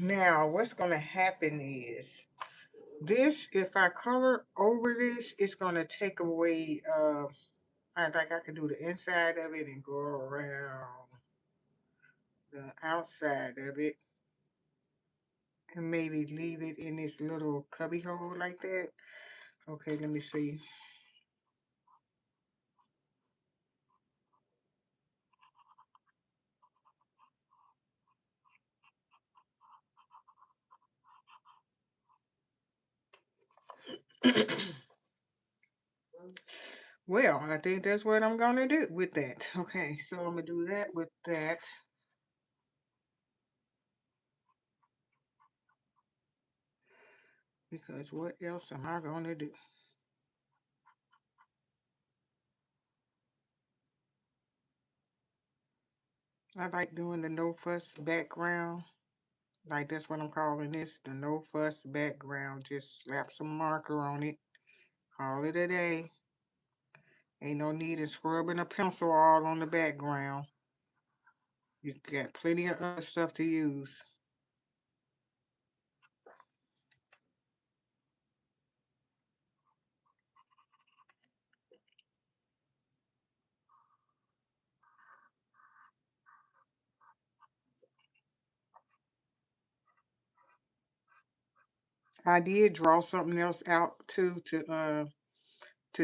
Now, what's going to happen is this, if I color over this, it's going to take away, I think I could do the inside of it and go around the outside of it and maybe leave it in this little cubby hole like that. Okay, let me see. Well, I think that's what I'm going to do with that. Okay, so I'm going to do that with that. Because what else am I going to do? I like doing the no fuss background. Like that's what I'm calling this, the no fuss background. Just slap some marker on it. Call it a day. Ain't no need in scrubbing a pencil all on the background. You got plenty of other stuff to use. I did draw something else out too to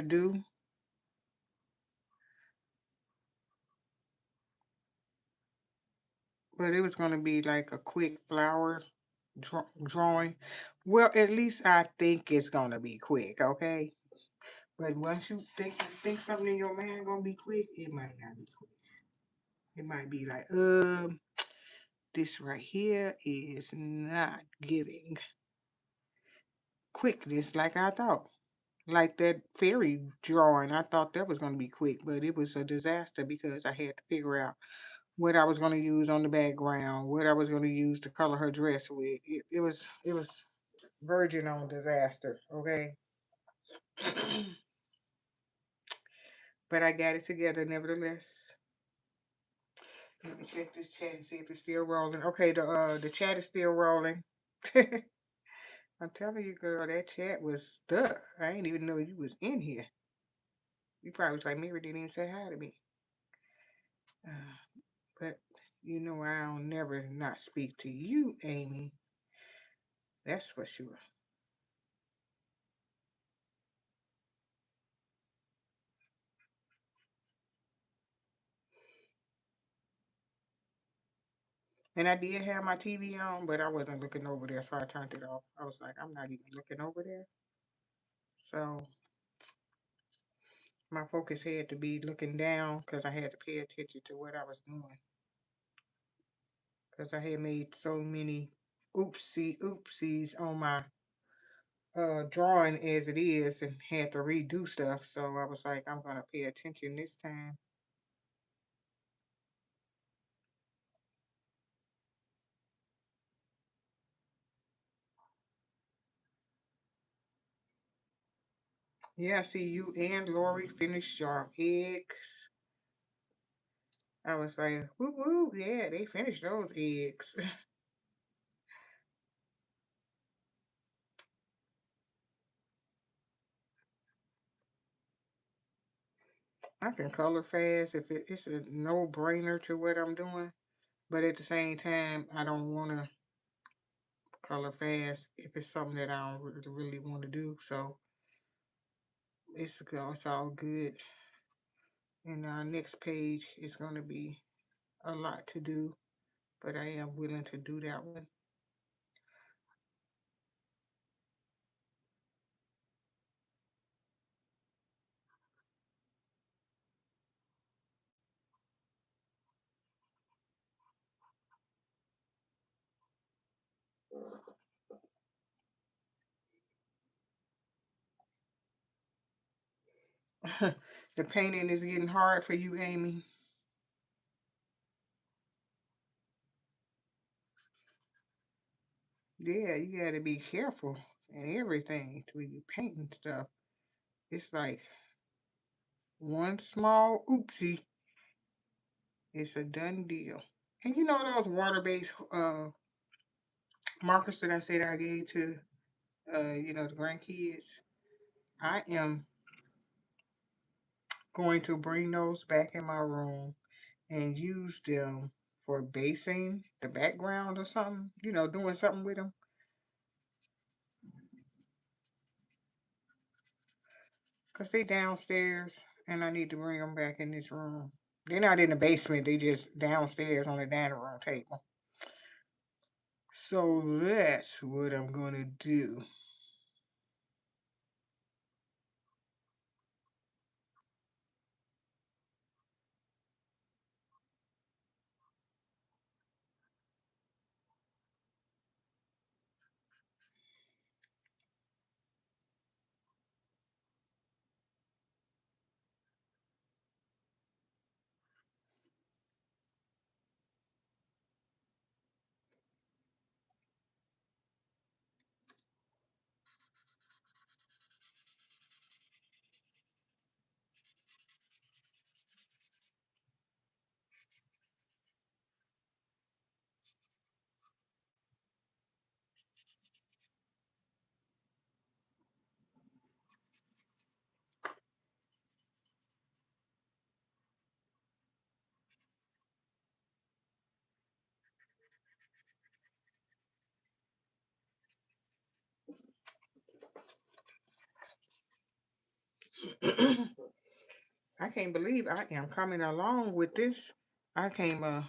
do, but it was gonna be like a quick flower drawing. Well, at least I think it's gonna be quick, okay? But once you think something in your mind gonna be quick, it might not be quick. It might be like, this right here is not giving quickness like I thought. Like that fairy drawing, I thought that was going to be quick, but it was a disaster because I had to figure out what I was going to use on the background, what I was going to use to color her dress with. It was verging on disaster. Okay. But I got it together nevertheless. Let me check this chat and see if it's still rolling. Okay, the chat is still rolling. I'm telling you, girl, that chat was stuck. I didn't even know you was in here. You probably was like, Mary didn't even say hi to me. Uh, but you know I'll never not speak to you, Amy. That's for sure. And I did have my TV on, but I wasn't looking over there, so I turned it off. I was like, I'm not even looking over there. So my focus had to be looking down because I had to pay attention to what I was doing. Because I had made so many oopsies on my drawing as it is and had to redo stuff. So I was like, I'm going to pay attention this time. Yeah, I see you and Lori finished your eggs. I was like, woo woo, yeah, they finished those eggs. I can color fast if it's a no brainer to what I'm doing, but at the same time, I don't want to color fast if it's something that I don't really want to do. So it's all good. And our next page is going to be a lot to do, but I am willing to do that one. The painting is getting hard for you, Amy. Yeah, you got to be careful and everything when you painting stuff. It's like one small oopsie, it's a done deal. And you know those water-based markers that I said I gave to the grandkids? I am going to bring those back in my room and use them for basing the background or something, doing something with them. Because they downstairs and I need to bring them back in this room. They're not in the basement, they just downstairs on the dining room table. So that's what I'm going to do. I can't believe I am coming along with this. I came, I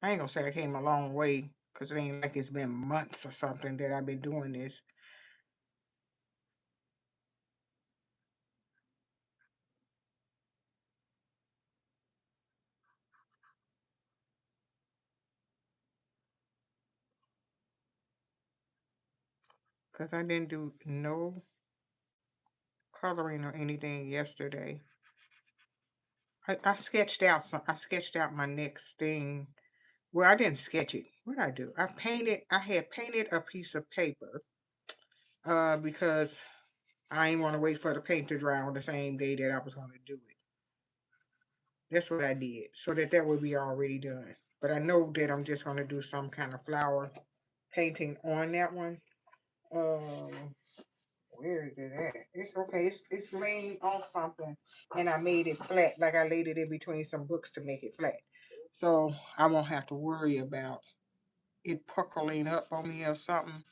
ain't gonna say I came a long way because it ain't like it's been months or something that I've been doing this. Because I didn't do no coloring or anything yesterday. I sketched out I sketched out my next thing. Well, I didn't sketch it. What did I do? I had painted a piece of paper because I ain't want to wait for the paint to dry on the same day that I was going to do it. That's what I did, so that that would be already done. But I know that I'm just going to do some kind of flower painting on that one. Um, where is it at? It's okay. It's laying on something, and I made it flat, like I laid it in between some books to make it flat, so I won't have to worry about it puckering up on me or something.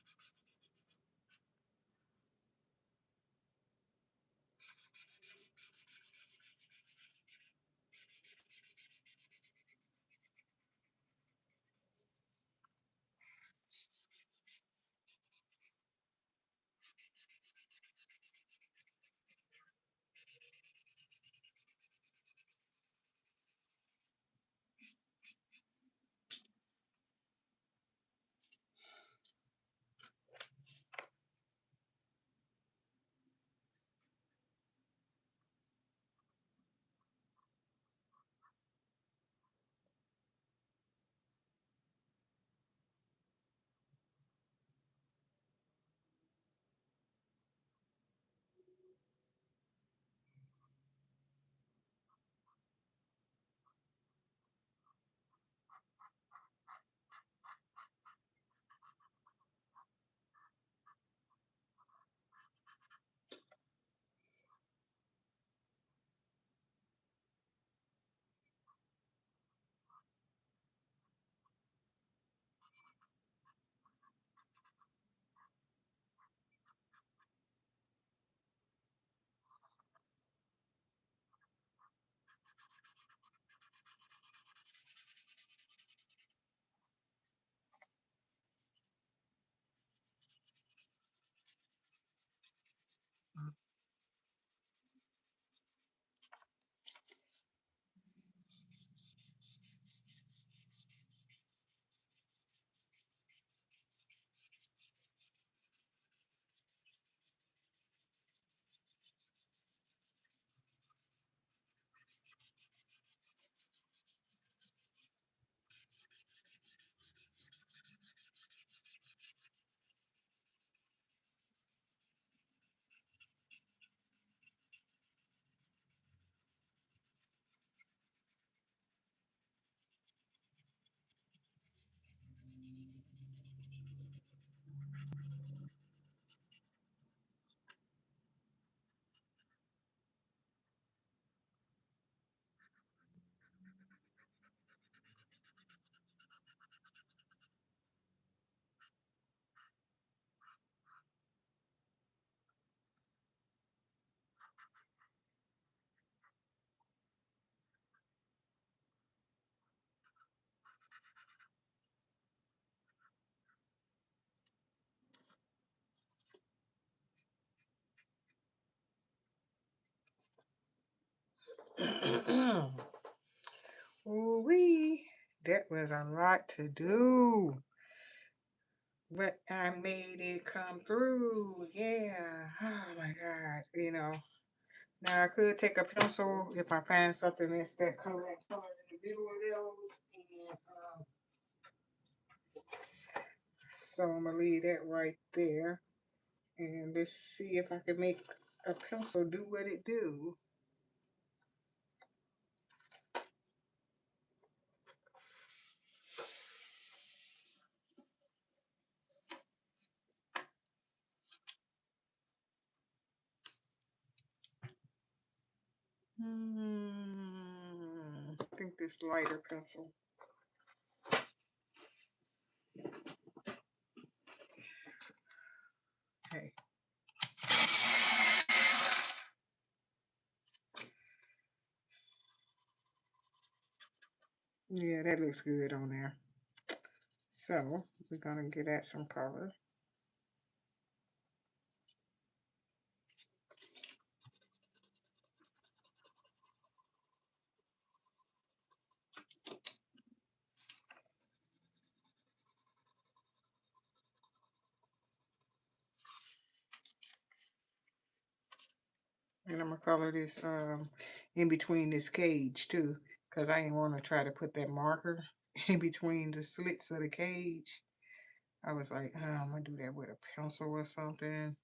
Ooh wee, that was a lot to do, but I made it come through. Yeah. Oh my God. Now I could take a pencil if I find something that's that color and color in the middle of those, and so I'm gonna leave that right there, and let's see if I can make a pencil do what it do. I think this lighter pencil. Hey, yeah, that looks good on there. So we're gonna get at some color. And I'm gonna color this in between this cage too, because I ain't wanna try to put that marker in between the slits of the cage. I was like, I'm gonna do that with a pencil or something.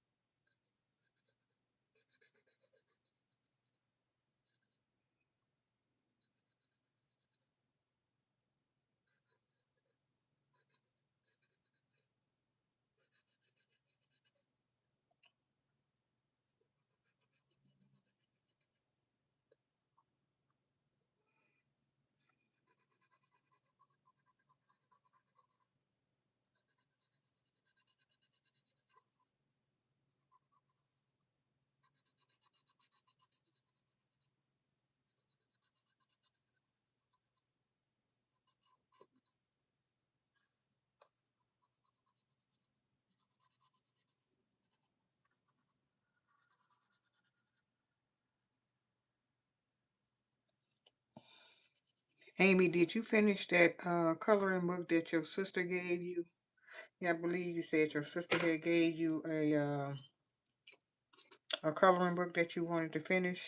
Amy, did you finish that coloring book that your sister gave you? Yeah, I believe you said your sister had gave you a coloring book that you wanted to finish.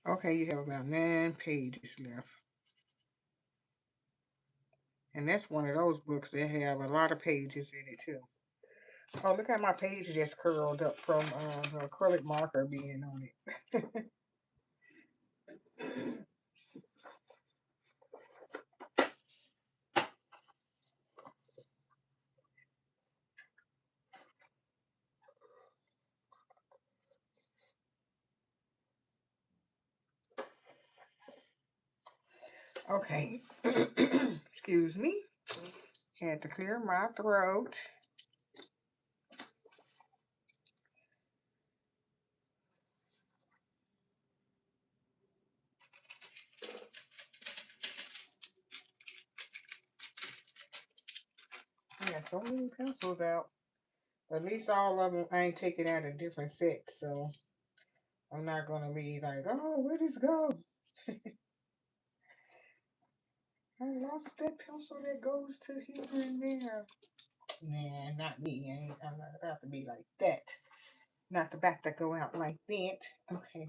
Okay, you have about 9 pages left. And that's one of those books that have a lot of pages in it too. Oh, look at my page that's curled up from the acrylic marker being on it. Okay. Excuse me. Had to clear my throat. I got so many pencils out. At least all of them, I ain't taking out a different set, so I'm not gonna be like, oh, where'd this go? I lost that pencil that goes to here and there. Nah, not me. I'm not about to be like that. Not the back that go out like that. Okay.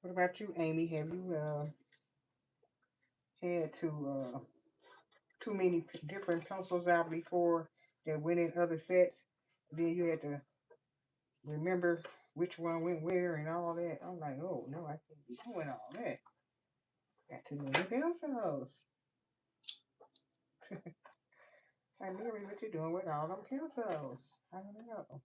What about you, Amy? Have you had too many different pencils out before that went in other sets? Then you had to remember which one went where and all that. I'm like, oh no, I can't be doing all that. Got too many pencils. Hey, Mary, what you doing with all them pencils? I don't know.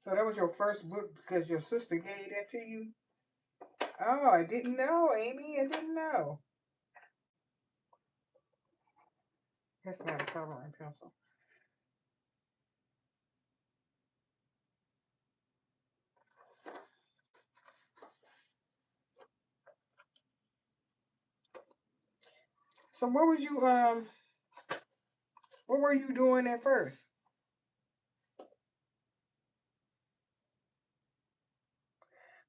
So that was your first book because your sister gave that to you? Oh, I didn't know, Amy. I didn't know. That's not a coloring pencil. So what were you doing at first?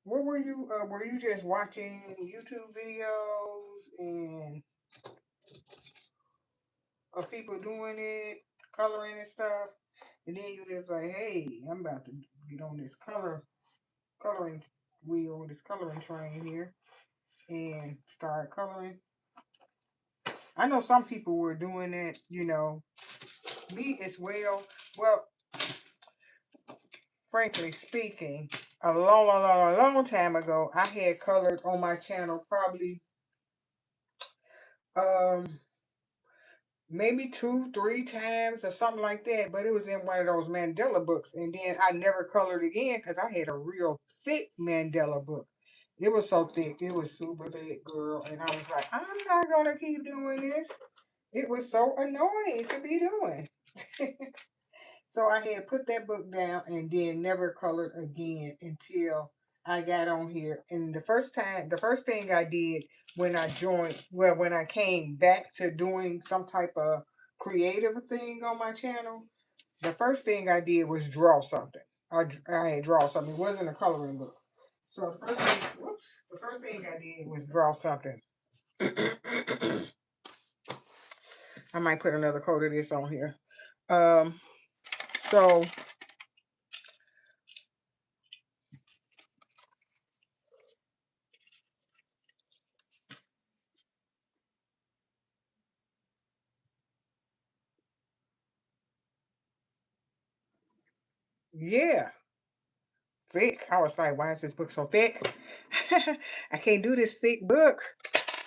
What were you just watching YouTube videos and of people doing it, coloring and stuff? And then you just like, hey, I'm about to get on this coloring wheel, this coloring train here and start coloring. I know some people were doing that, me as well. Well, frankly speaking, a long time ago, I had colored on my channel probably um maybe 2, 3 times or something like that, but it was in one of those Mandela books, and then I never colored again because I had a real thick Mandela book. It was so thick, it was super thick, girl, and I was like, I'm not gonna keep doing this. It was so annoying to be doing. So I had put that book down and then never colored again until I got on here. And the first thing I did when I joined, well, when I came back to doing some type of creative thing on my channel, the first thing I did was draw something. I had draw something. It wasn't a coloring book. So the first thing I did was draw something. I might put another coat of this on here. Um, so yeah, thick. I was like, why is this book so thick? I can't do this thick book.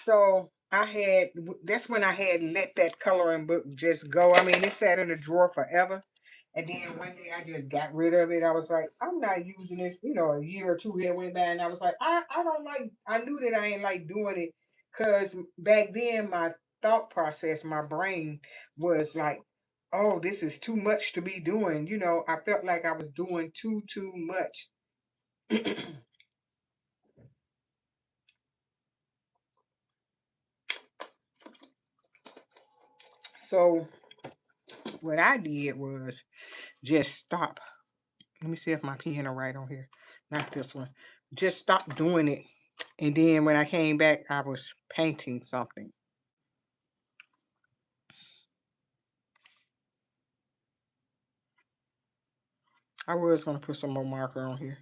So that's when I had let that coloring book just go. I mean, it sat in the drawer forever. And then one day I just got rid of it. I was like, I'm not using this. A year or two here went by, and I was like, I don't like, I knew that I ain't like doing it. Because back then, my thought process, my brain was like, oh, this is too much to be doing. I felt like I was doing too much. So what I did was just stop. Let me see if my pen are right on here. Not this one. Just stop doing it. And then when I came back, I was painting something. I was going to put some more marker on here.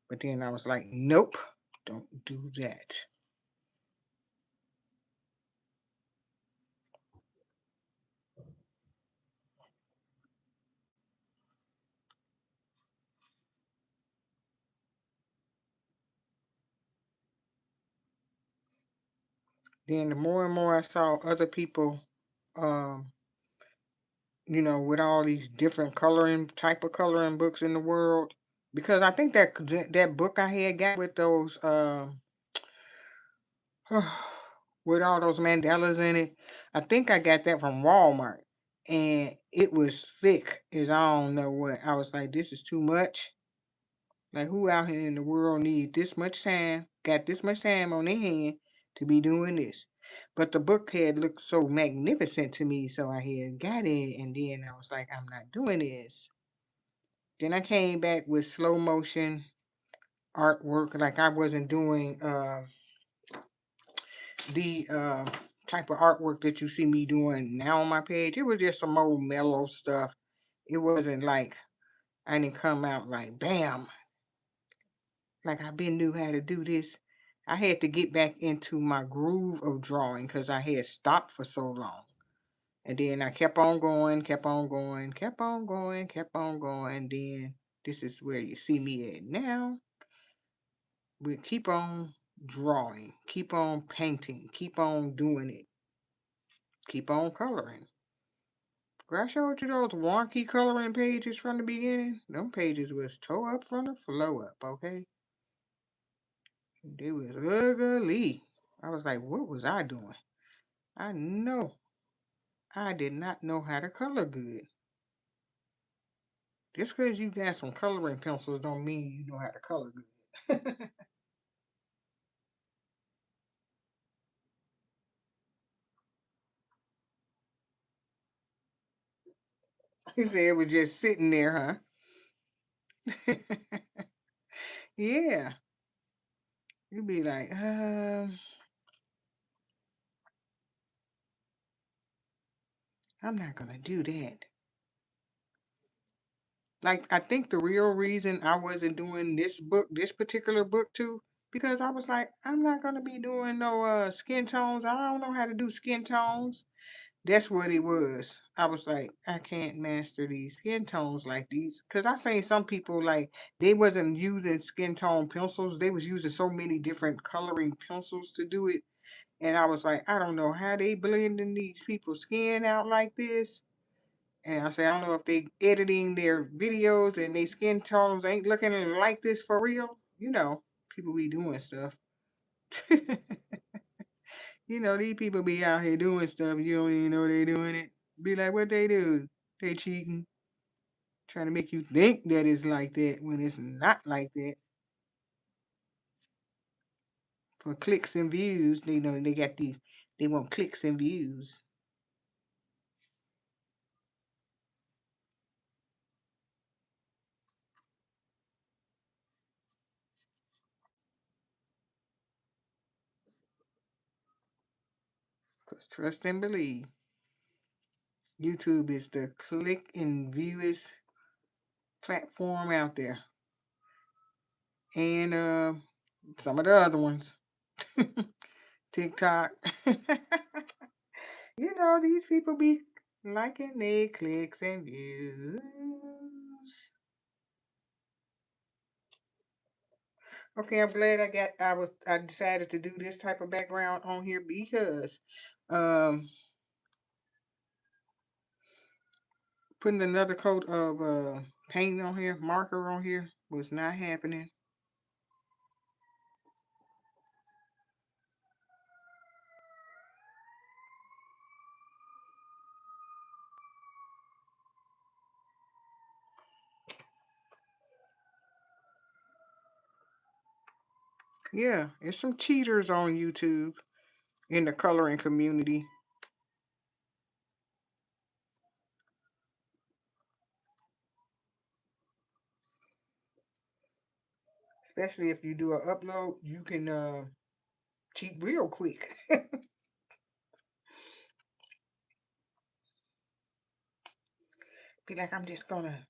But then I was like, nope, don't do that. Then the more and more I saw other people, um, with all these different type of coloring books in the world, because I think that book I had got with those with all those mandalas in it. I think I got that from Walmart. And it was thick as I don't know what. I was like, this is too much. Like, who out here in the world need this much time, got this much time on their hand to be doing this? But the book had looked so magnificent to me, so I had got it. And then I was like, I'm not doing this. Then I came back with slow motion artwork. Like, I wasn't doing the type of artwork that you see me doing now on my page. It was just some old mellow stuff. It wasn't like I didn't come out like bam, like I been knew how to do this. I had to get back into my groove of drawing because I had stopped for so long. And then I kept on going, kept on going, kept on going, kept on going. Then this is where you see me at now. We keep on drawing, keep on painting, keep on doing it, keep on coloring. Girl, I showed you those wonky coloring pages from the beginning. Them pages was tore up from the flow up, okay? They was ugly. I was like, what was I doing? I know I did not know how to color good. Just because you got some coloring pencils don't mean you know how to color good. He said it was just sitting there, huh? Yeah. You'd be like, I'm not gonna do that. Like, I think the real reason I wasn't doing this particular book too, because I was like, I'm not gonna be doing no skin tones. I don't know how to do skin tones. That's what it was. I was like, I can't master these skin tones like these. Cause I seen some people like they wasn't using skin tone pencils. They was using so many different coloring pencils to do it. And I was like, I don't know how they blending these people's skin out like this. And I said, I don't know if they editing their videos and their skin tones ain't looking like this for real. People be doing stuff. These people be out here doing stuff. You don't even know they doing it. Be like, what they do? They cheating. Trying to make you think that it's like that when it's not like that. For clicks and views, they know they got these. They want clicks and views. Cause trust and believe. YouTube is the click and viewest platform out there. And some of the other ones. TikTok. You know, these people be liking their clicks and views. Okay, I'm glad I decided to do this type of background on here because um putting another coat of paint on here, marker on here was not happening. Yeah, there's some cheaters on YouTube in the coloring community. Especially if you do an upload, you can cheat real quick. Be like, I'm just gonna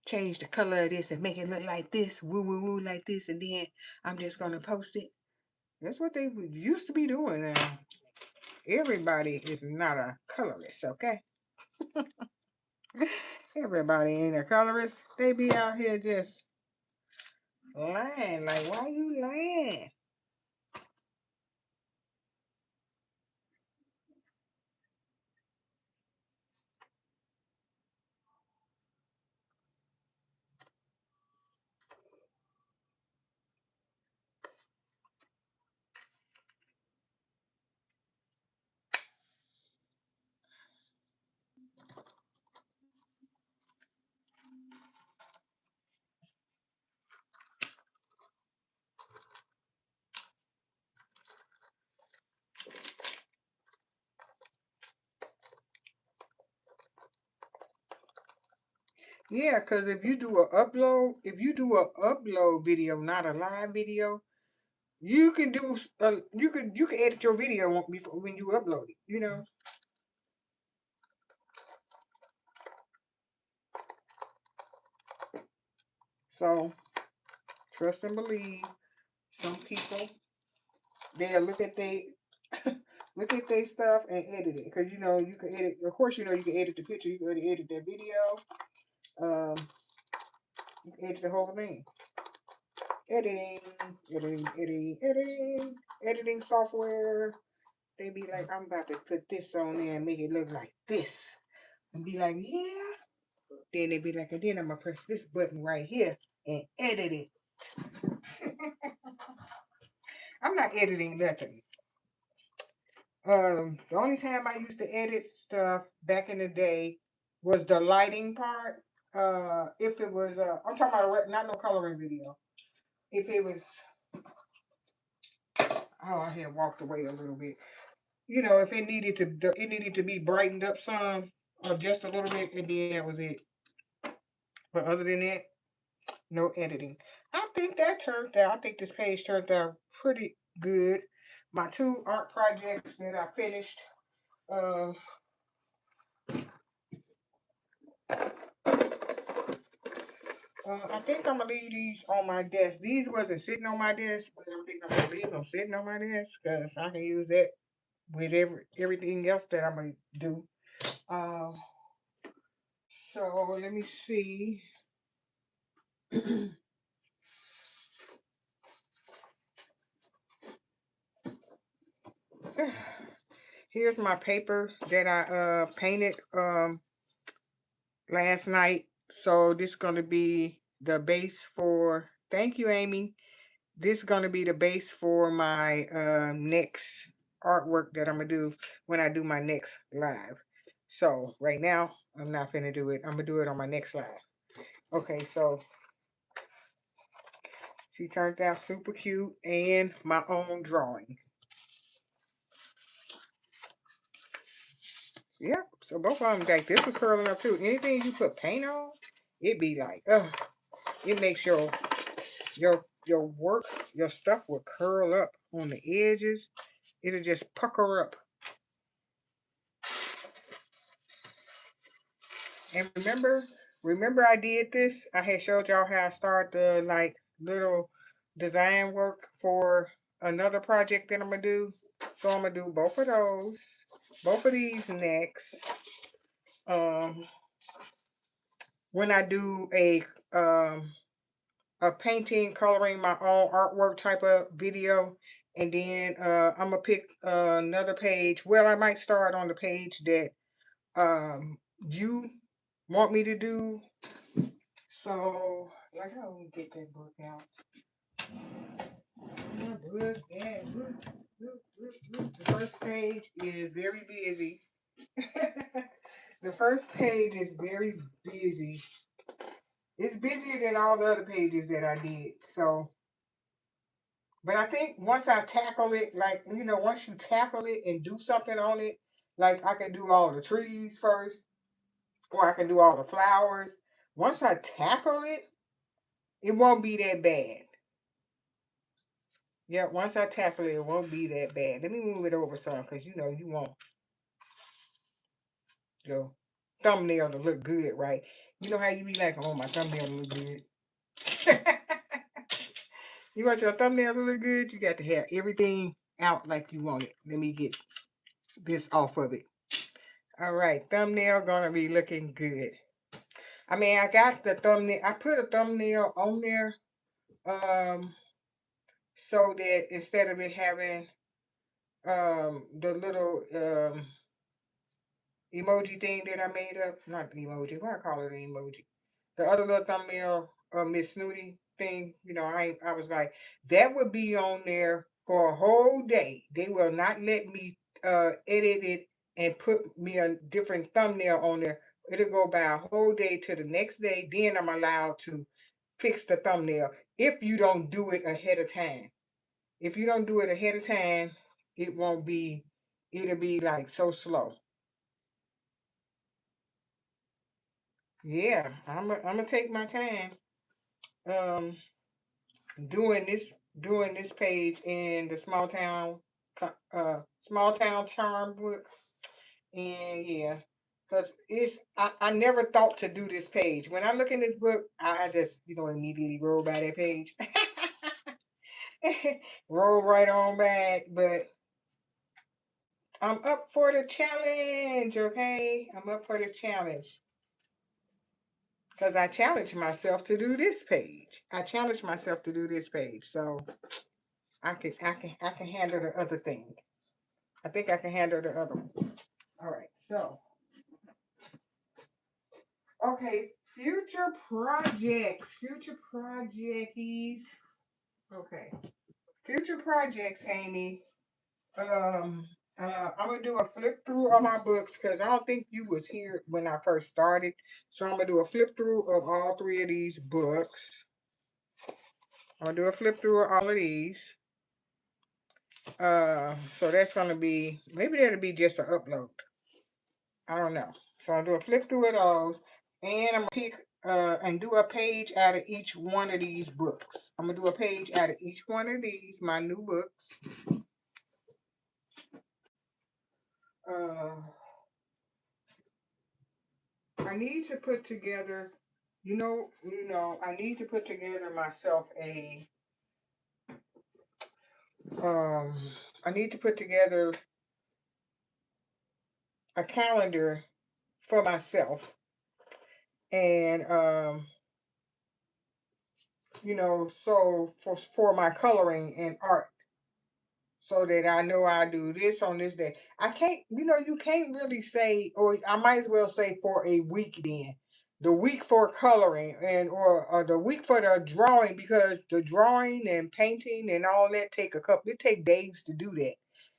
change the color of this and make it look like this, woo woo woo like this, and then I'm just gonna post it. That's what they used to be doing now. Everybody is not a colorist, okay? Everybody ain't a colorist. They be out here just lying. Like, why you lying? Yeah, because if you do a upload video, not a live video, you can do you can edit your video before when you upload it. You know, so trust and believe. Some people they'll look at they look at their stuff and edit it because you know you can edit. Of course, you know you can edit the picture. You can edit that video. Um, you can edit the whole thing. Editing, editing software. They be like, I'm about to put this on there and make it look like this. And be like, yeah. Then they be like, and then I'm gonna press this button right here and edit it. I'm not editing nothing. The only time I used to edit stuff back in the day was the lighting part. If it was, I'm talking about not no coloring video. If it was, oh, I had walked away a little bit. You know, if it needed to be brightened up some, or just a little bit, and then that was it. But other than that, no editing. I think that turned out. I think this page turned out pretty good. My two art projects that I finished. Uh, I think I'm gonna leave these on my desk. These wasn't sitting on my desk, but I think I'm gonna leave them sitting on my desk because I can use that with everything else that I'm gonna do. Uh, so let me see. Here's my paper that I painted last night. So this is gonna be the base for. Thank you, Amy. This is gonna be the base for my next artwork that I'm gonna do when I do my next live. So right now I'm not gonna do it. I'm gonna do it on my next live. Okay, so she turned out super cute and my own drawing. Yep. So both of them, like this was curling up too. Anything you put paint on, it be like, it makes your work, your stuff will curl up on the edges. It'll just pucker up. And remember I did this? I had showed y'all how I start the like little design work for another project that I'm gonna do. So I'm gonna do both of those, both of these next. Um, when I do a painting, coloring my own artwork type of video, and then I'm gonna pick another page. Well, I might start on the page that you want me to do. So, like, how do we get that book out? Look, yeah, look. The first page is very busy. The first page is very busy. It's busier than all the other pages that I did. So, but I think once I tackle it, like, once you tackle it and do something on it, like I can do all the trees first, or I can do all the flowers. Once I tackle it, it won't be that bad. Yeah, once I tackle it, it won't be that bad. Let me move it over some, because you want your thumbnail to look good, right? You know how you be like, oh, my thumbnail to look good. You want your thumbnail to look good, you got to have everything out like you want it. Let me get this off of it. All right, thumbnail gonna be looking good. I mean, I got the thumbnail. I put a thumbnail on there so that instead of it having the little emoji thing that I made up. Not the emoji. Why I call it an emoji? The other little thumbnail, Miss Snooty thing. I was like, that would be on there for a whole day. They will not let me edit it and put me a different thumbnail on there. It'll go by a whole day to the next day. Then I'm allowed to fix the thumbnail if you don't do it ahead of time. If you don't do it ahead of time, it won't be. It'll be like so slow. Yeah, I'm gonna take my time um doing this page in the small town charm book. And yeah, because I never thought to do this page. When I look in this book, I just immediately roll by that page. Roll right on back. But I'm up for the challenge, okay? I'm up for the challenge. Because I challenged myself to do this page. I challenged myself to do this page. So I can handle the other thing. I think I can handle the other one. All right. So okay, future projects. Future projecties. Okay. Future projects, Amy. Um I'm gonna do a flip through of my books because I don't think you was here when I first started. So I'm gonna do a flip through of all three of these books. I'm gonna do a flip through of all of these. So that's gonna be maybe that'll be just an upload. I don't know. So I'm doing flip through of those, and I'm gonna pick and do a page out of each one of these books. I'm gonna do a page out of each one of these, my new books. Uh, I need to put together, I need to put together myself um, I need to put together a calendar for myself, and so for my coloring and art, so that I know I do this on this day. I can't, you can't really say, or I might as well say for a week then. The week for coloring or the week for the drawing, because the drawing and painting and all that it take days to do that.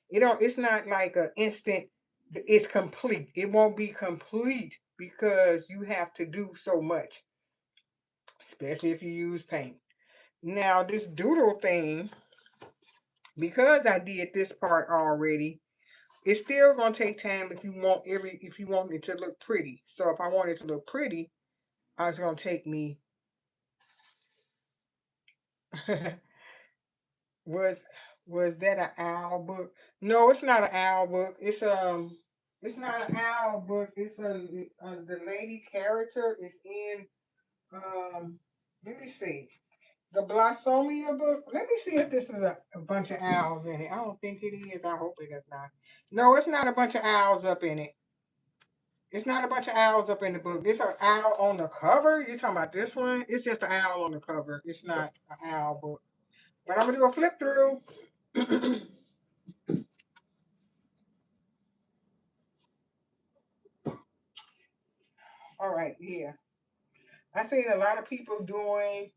It's not like an instant it's complete. It won't be complete because you have to do so much, especially if you use paint. Now this doodle thing, because I did this part already, it's still gonna take time if you want it to look pretty. So if I want it to look pretty, it's gonna take me was was that an owl book? No, it's not an owl book. It's It's not an owl book. It's the lady character is in let me see. The Blossomia book. Let me see if this is a bunch of owls in it. I don't think it is. I hope it is not. No, it's not a bunch of owls up in it. It's not a bunch of owls up in the book. It's an owl on the cover. You're talking about this one? It's just an owl on the cover. It's not an owl book. But I'm gonna do a flip through. All right, yeah. I seen a lot of people doing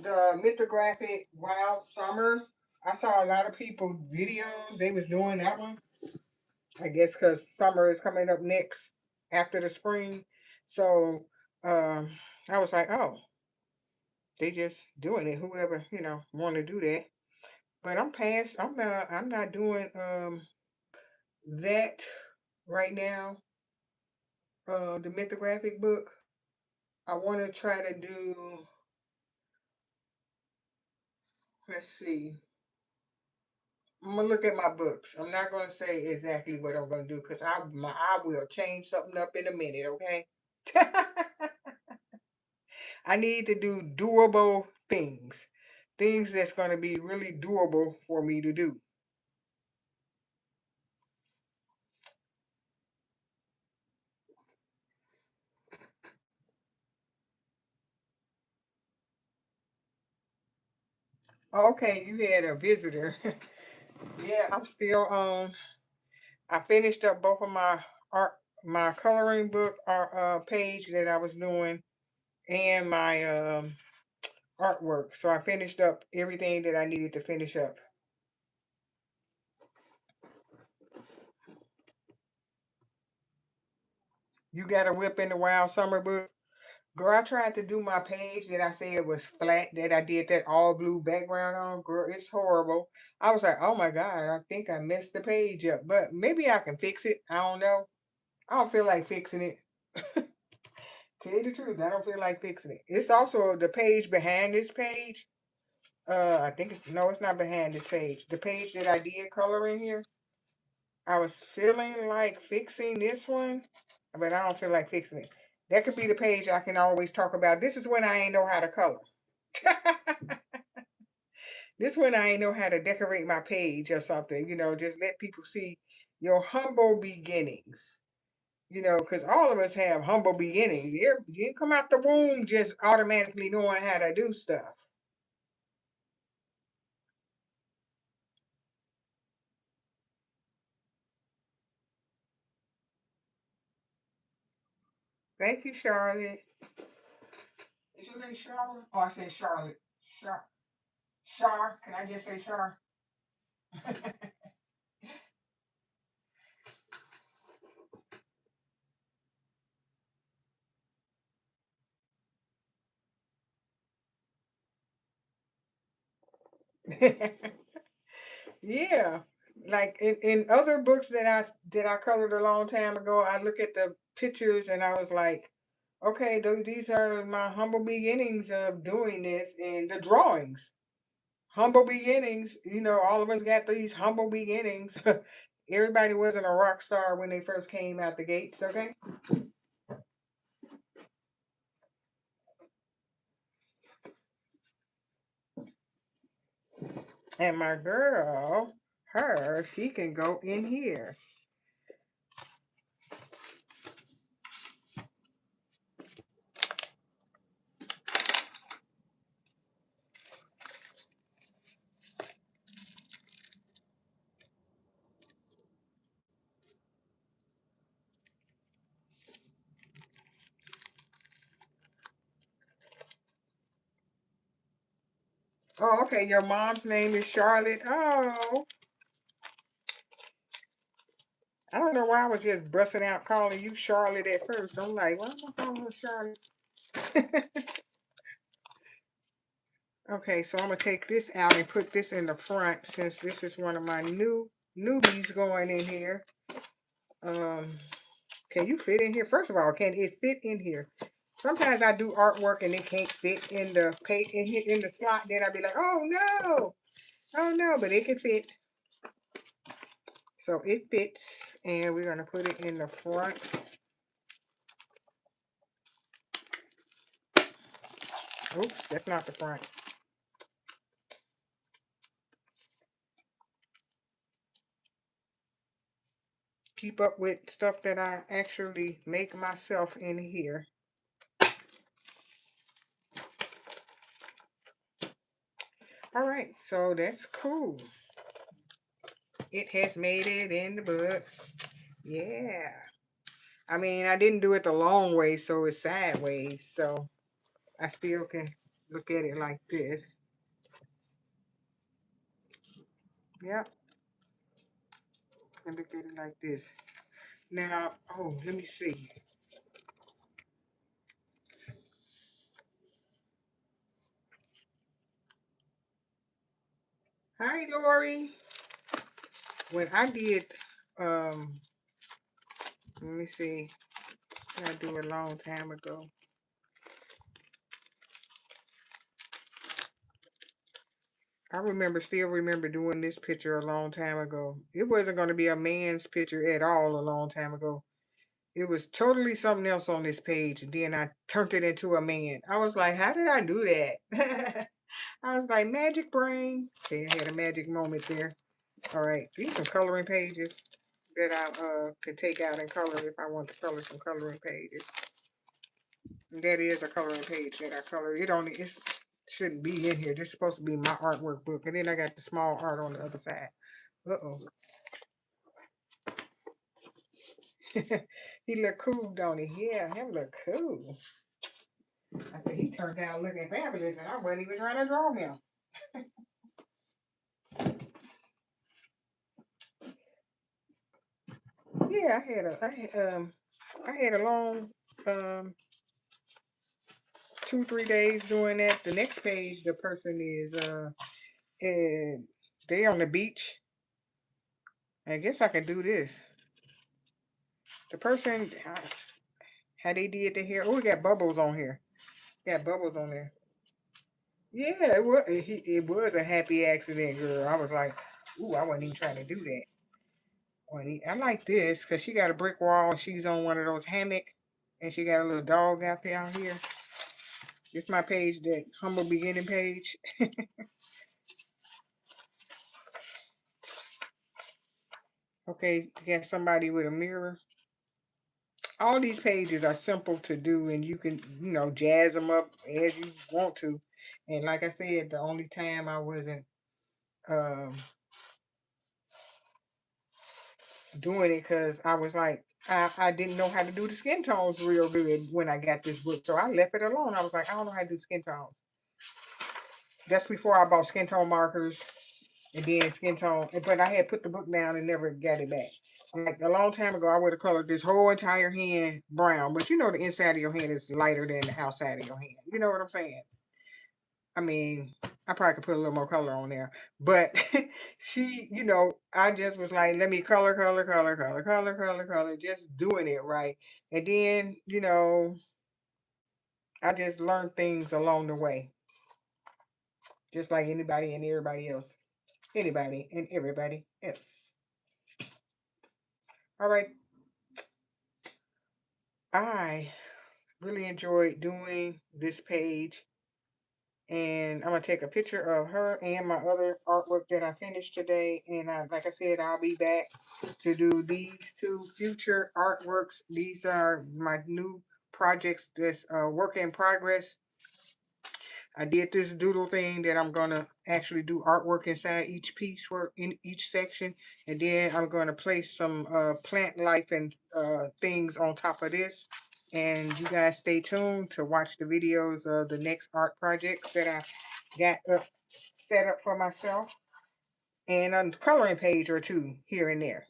the mythographic Wild Summer. I saw a lot of people videos. They was doing that one. I guess because summer is coming up next after the spring. So I was like, oh, they just doing it. Whoever want to do that. But I'm past. I'm not doing that right now. The mythographic book. I want to try to do. Let's see. I'm gonna look at my books. I'm not gonna say exactly what I'm gonna do because I will change something up in a minute. Okay. I need to do doable things, things that's gonna be really doable for me to do. Okay, you had a visitor. Yeah, I'm still I finished up both of my art, my coloring book art page that I was doing, and my artwork. So I finished up everything that I needed to finish up. You got a whip in the Wild Summer book? Girl, I tried to do my page that I said was flat, that I did that all blue background on. Girl, it's horrible. I was like, oh my God, I think I messed the page up. But maybe I can fix it. I don't know. I don't feel like fixing it. Tell you the truth, I don't feel like fixing it. It's also the page behind this page. I think it's no, it's not behind this page. The page that I did color in here. I was feeling like fixing this one, but I don't feel like fixing it. That could be the page I can always talk about. This is when I ain't know how to color. This when I ain't know how to decorate my page or something. Just let people see your humble beginnings. Because all of us have humble beginnings. You didn't come out the womb just automatically knowing how to do stuff. Thank you, Charlotte. Is your name Charlotte? Oh, I said Charlotte. Char. Can I just say Char? Yeah. Like in other books that I colored a long time ago, I look at the pictures and I was like, okay, these are my humble beginnings of doing this and the drawings. Humble beginnings, all of us got these humble beginnings. Everybody wasn't a rock star when they first came out the gates, okay? And my girl, she can go in here. Oh, okay. Your mom's name is Charlotte. Oh, I don't know why I was just busting out calling you Charlotte at first. I'm like, why am I calling her Charlotte? Okay, so I'm gonna take this out and put this in the front since this is one of my newbies going in here. Um, can you fit in here? First of all, can it fit in here? Sometimes I do artwork and it can't fit in the page in the slot. Then I'd be like, oh no, oh no, but it can fit. So it fits. and we're going to put it in the front. Oops, that's not the front. Keep up with stuff that I actually make myself in here. All right, so that's cool. It has made it in the book. Yeah. I mean, I didn't do it the long way, so it's sideways. So I still can look at it like this. Yep. And look at it like this. Now, oh, let me see. Hi, Lori. When I did, let me see. I do a long time ago. Still remember doing this picture a long time ago. It wasn't going to be a man's picture at all a long time ago. It was totally something else on this page. And then I turned it into a man. I was like, how did I do that? I was like, magic brain. Okay, I had a magic moment there. All right, these are some coloring pages that I could take out and color if I want to color some coloring pages. And that is a coloring page that I colored. It shouldn't be in here. This is supposed to be my artwork book. And then I got the small art on the other side. Uh-oh. He look cool, don't he? Yeah, him look cool. I said, he turned out looking fabulous, and I wasn't even trying to draw him. Yeah, I had a long 2-3 days doing that. The next page, the person is they on the beach. I guess I can do this. The person, how they did the hair. Oh, we got bubbles on here. Got bubbles on there. Yeah, it was a happy accident, girl. I was like, ooh, I wasn't even trying to do that. I like this because she got a brick wall and she's on one of those hammock and she got a little dog out here. It's my page, that humble beginning page. Okay, got somebody with a mirror. All these pages are simple to do and you can, jazz them up as you want to. And like I said, the only time I wasn't um, doing it because I was like, I didn't know how to do the skin tones real good when I got this book. So I left it alone. I was like, I don't know how to do skin tones. That's before I bought skin tone markers and then skin tone. But I had put the book down and never got it back. Like a long time ago, I would have colored this whole entire hand brown. But the inside of your hand is lighter than the outside of your hand. You know what I'm saying? I mean, I probably could put a little more color on there. But she, I just was like, let me color, just doing it right. And then, I just learned things along the way. Just like anybody and everybody else. Anybody and everybody else. All right. I really enjoyed doing this page. And I'm going to take a picture of her and my other artwork that I finished today. And like I said, I'll be back to do these 2 future artworks. These are my new projects that's work in progress. I did this doodle thing that I'm going to actually do artwork inside each piece, in each section. And then I'm going to place some plant life and things on top of this. And you guys stay tuned to watch the videos of the next art projects that I got set up for myself. And a coloring page or 2 here and there.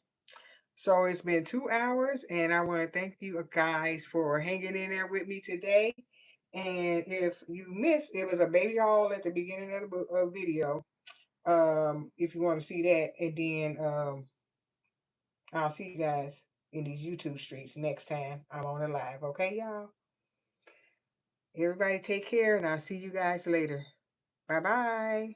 So it's been 2 hours, and I want to thank you guys for hanging in there with me today. And if you missed, it was a baby haul at the beginning of the video. If you want to see that, and then I'll see you guys in these YouTube streets next time I'm on the live. Okay, y'all? Everybody take care, and I'll see you guys later. Bye-bye.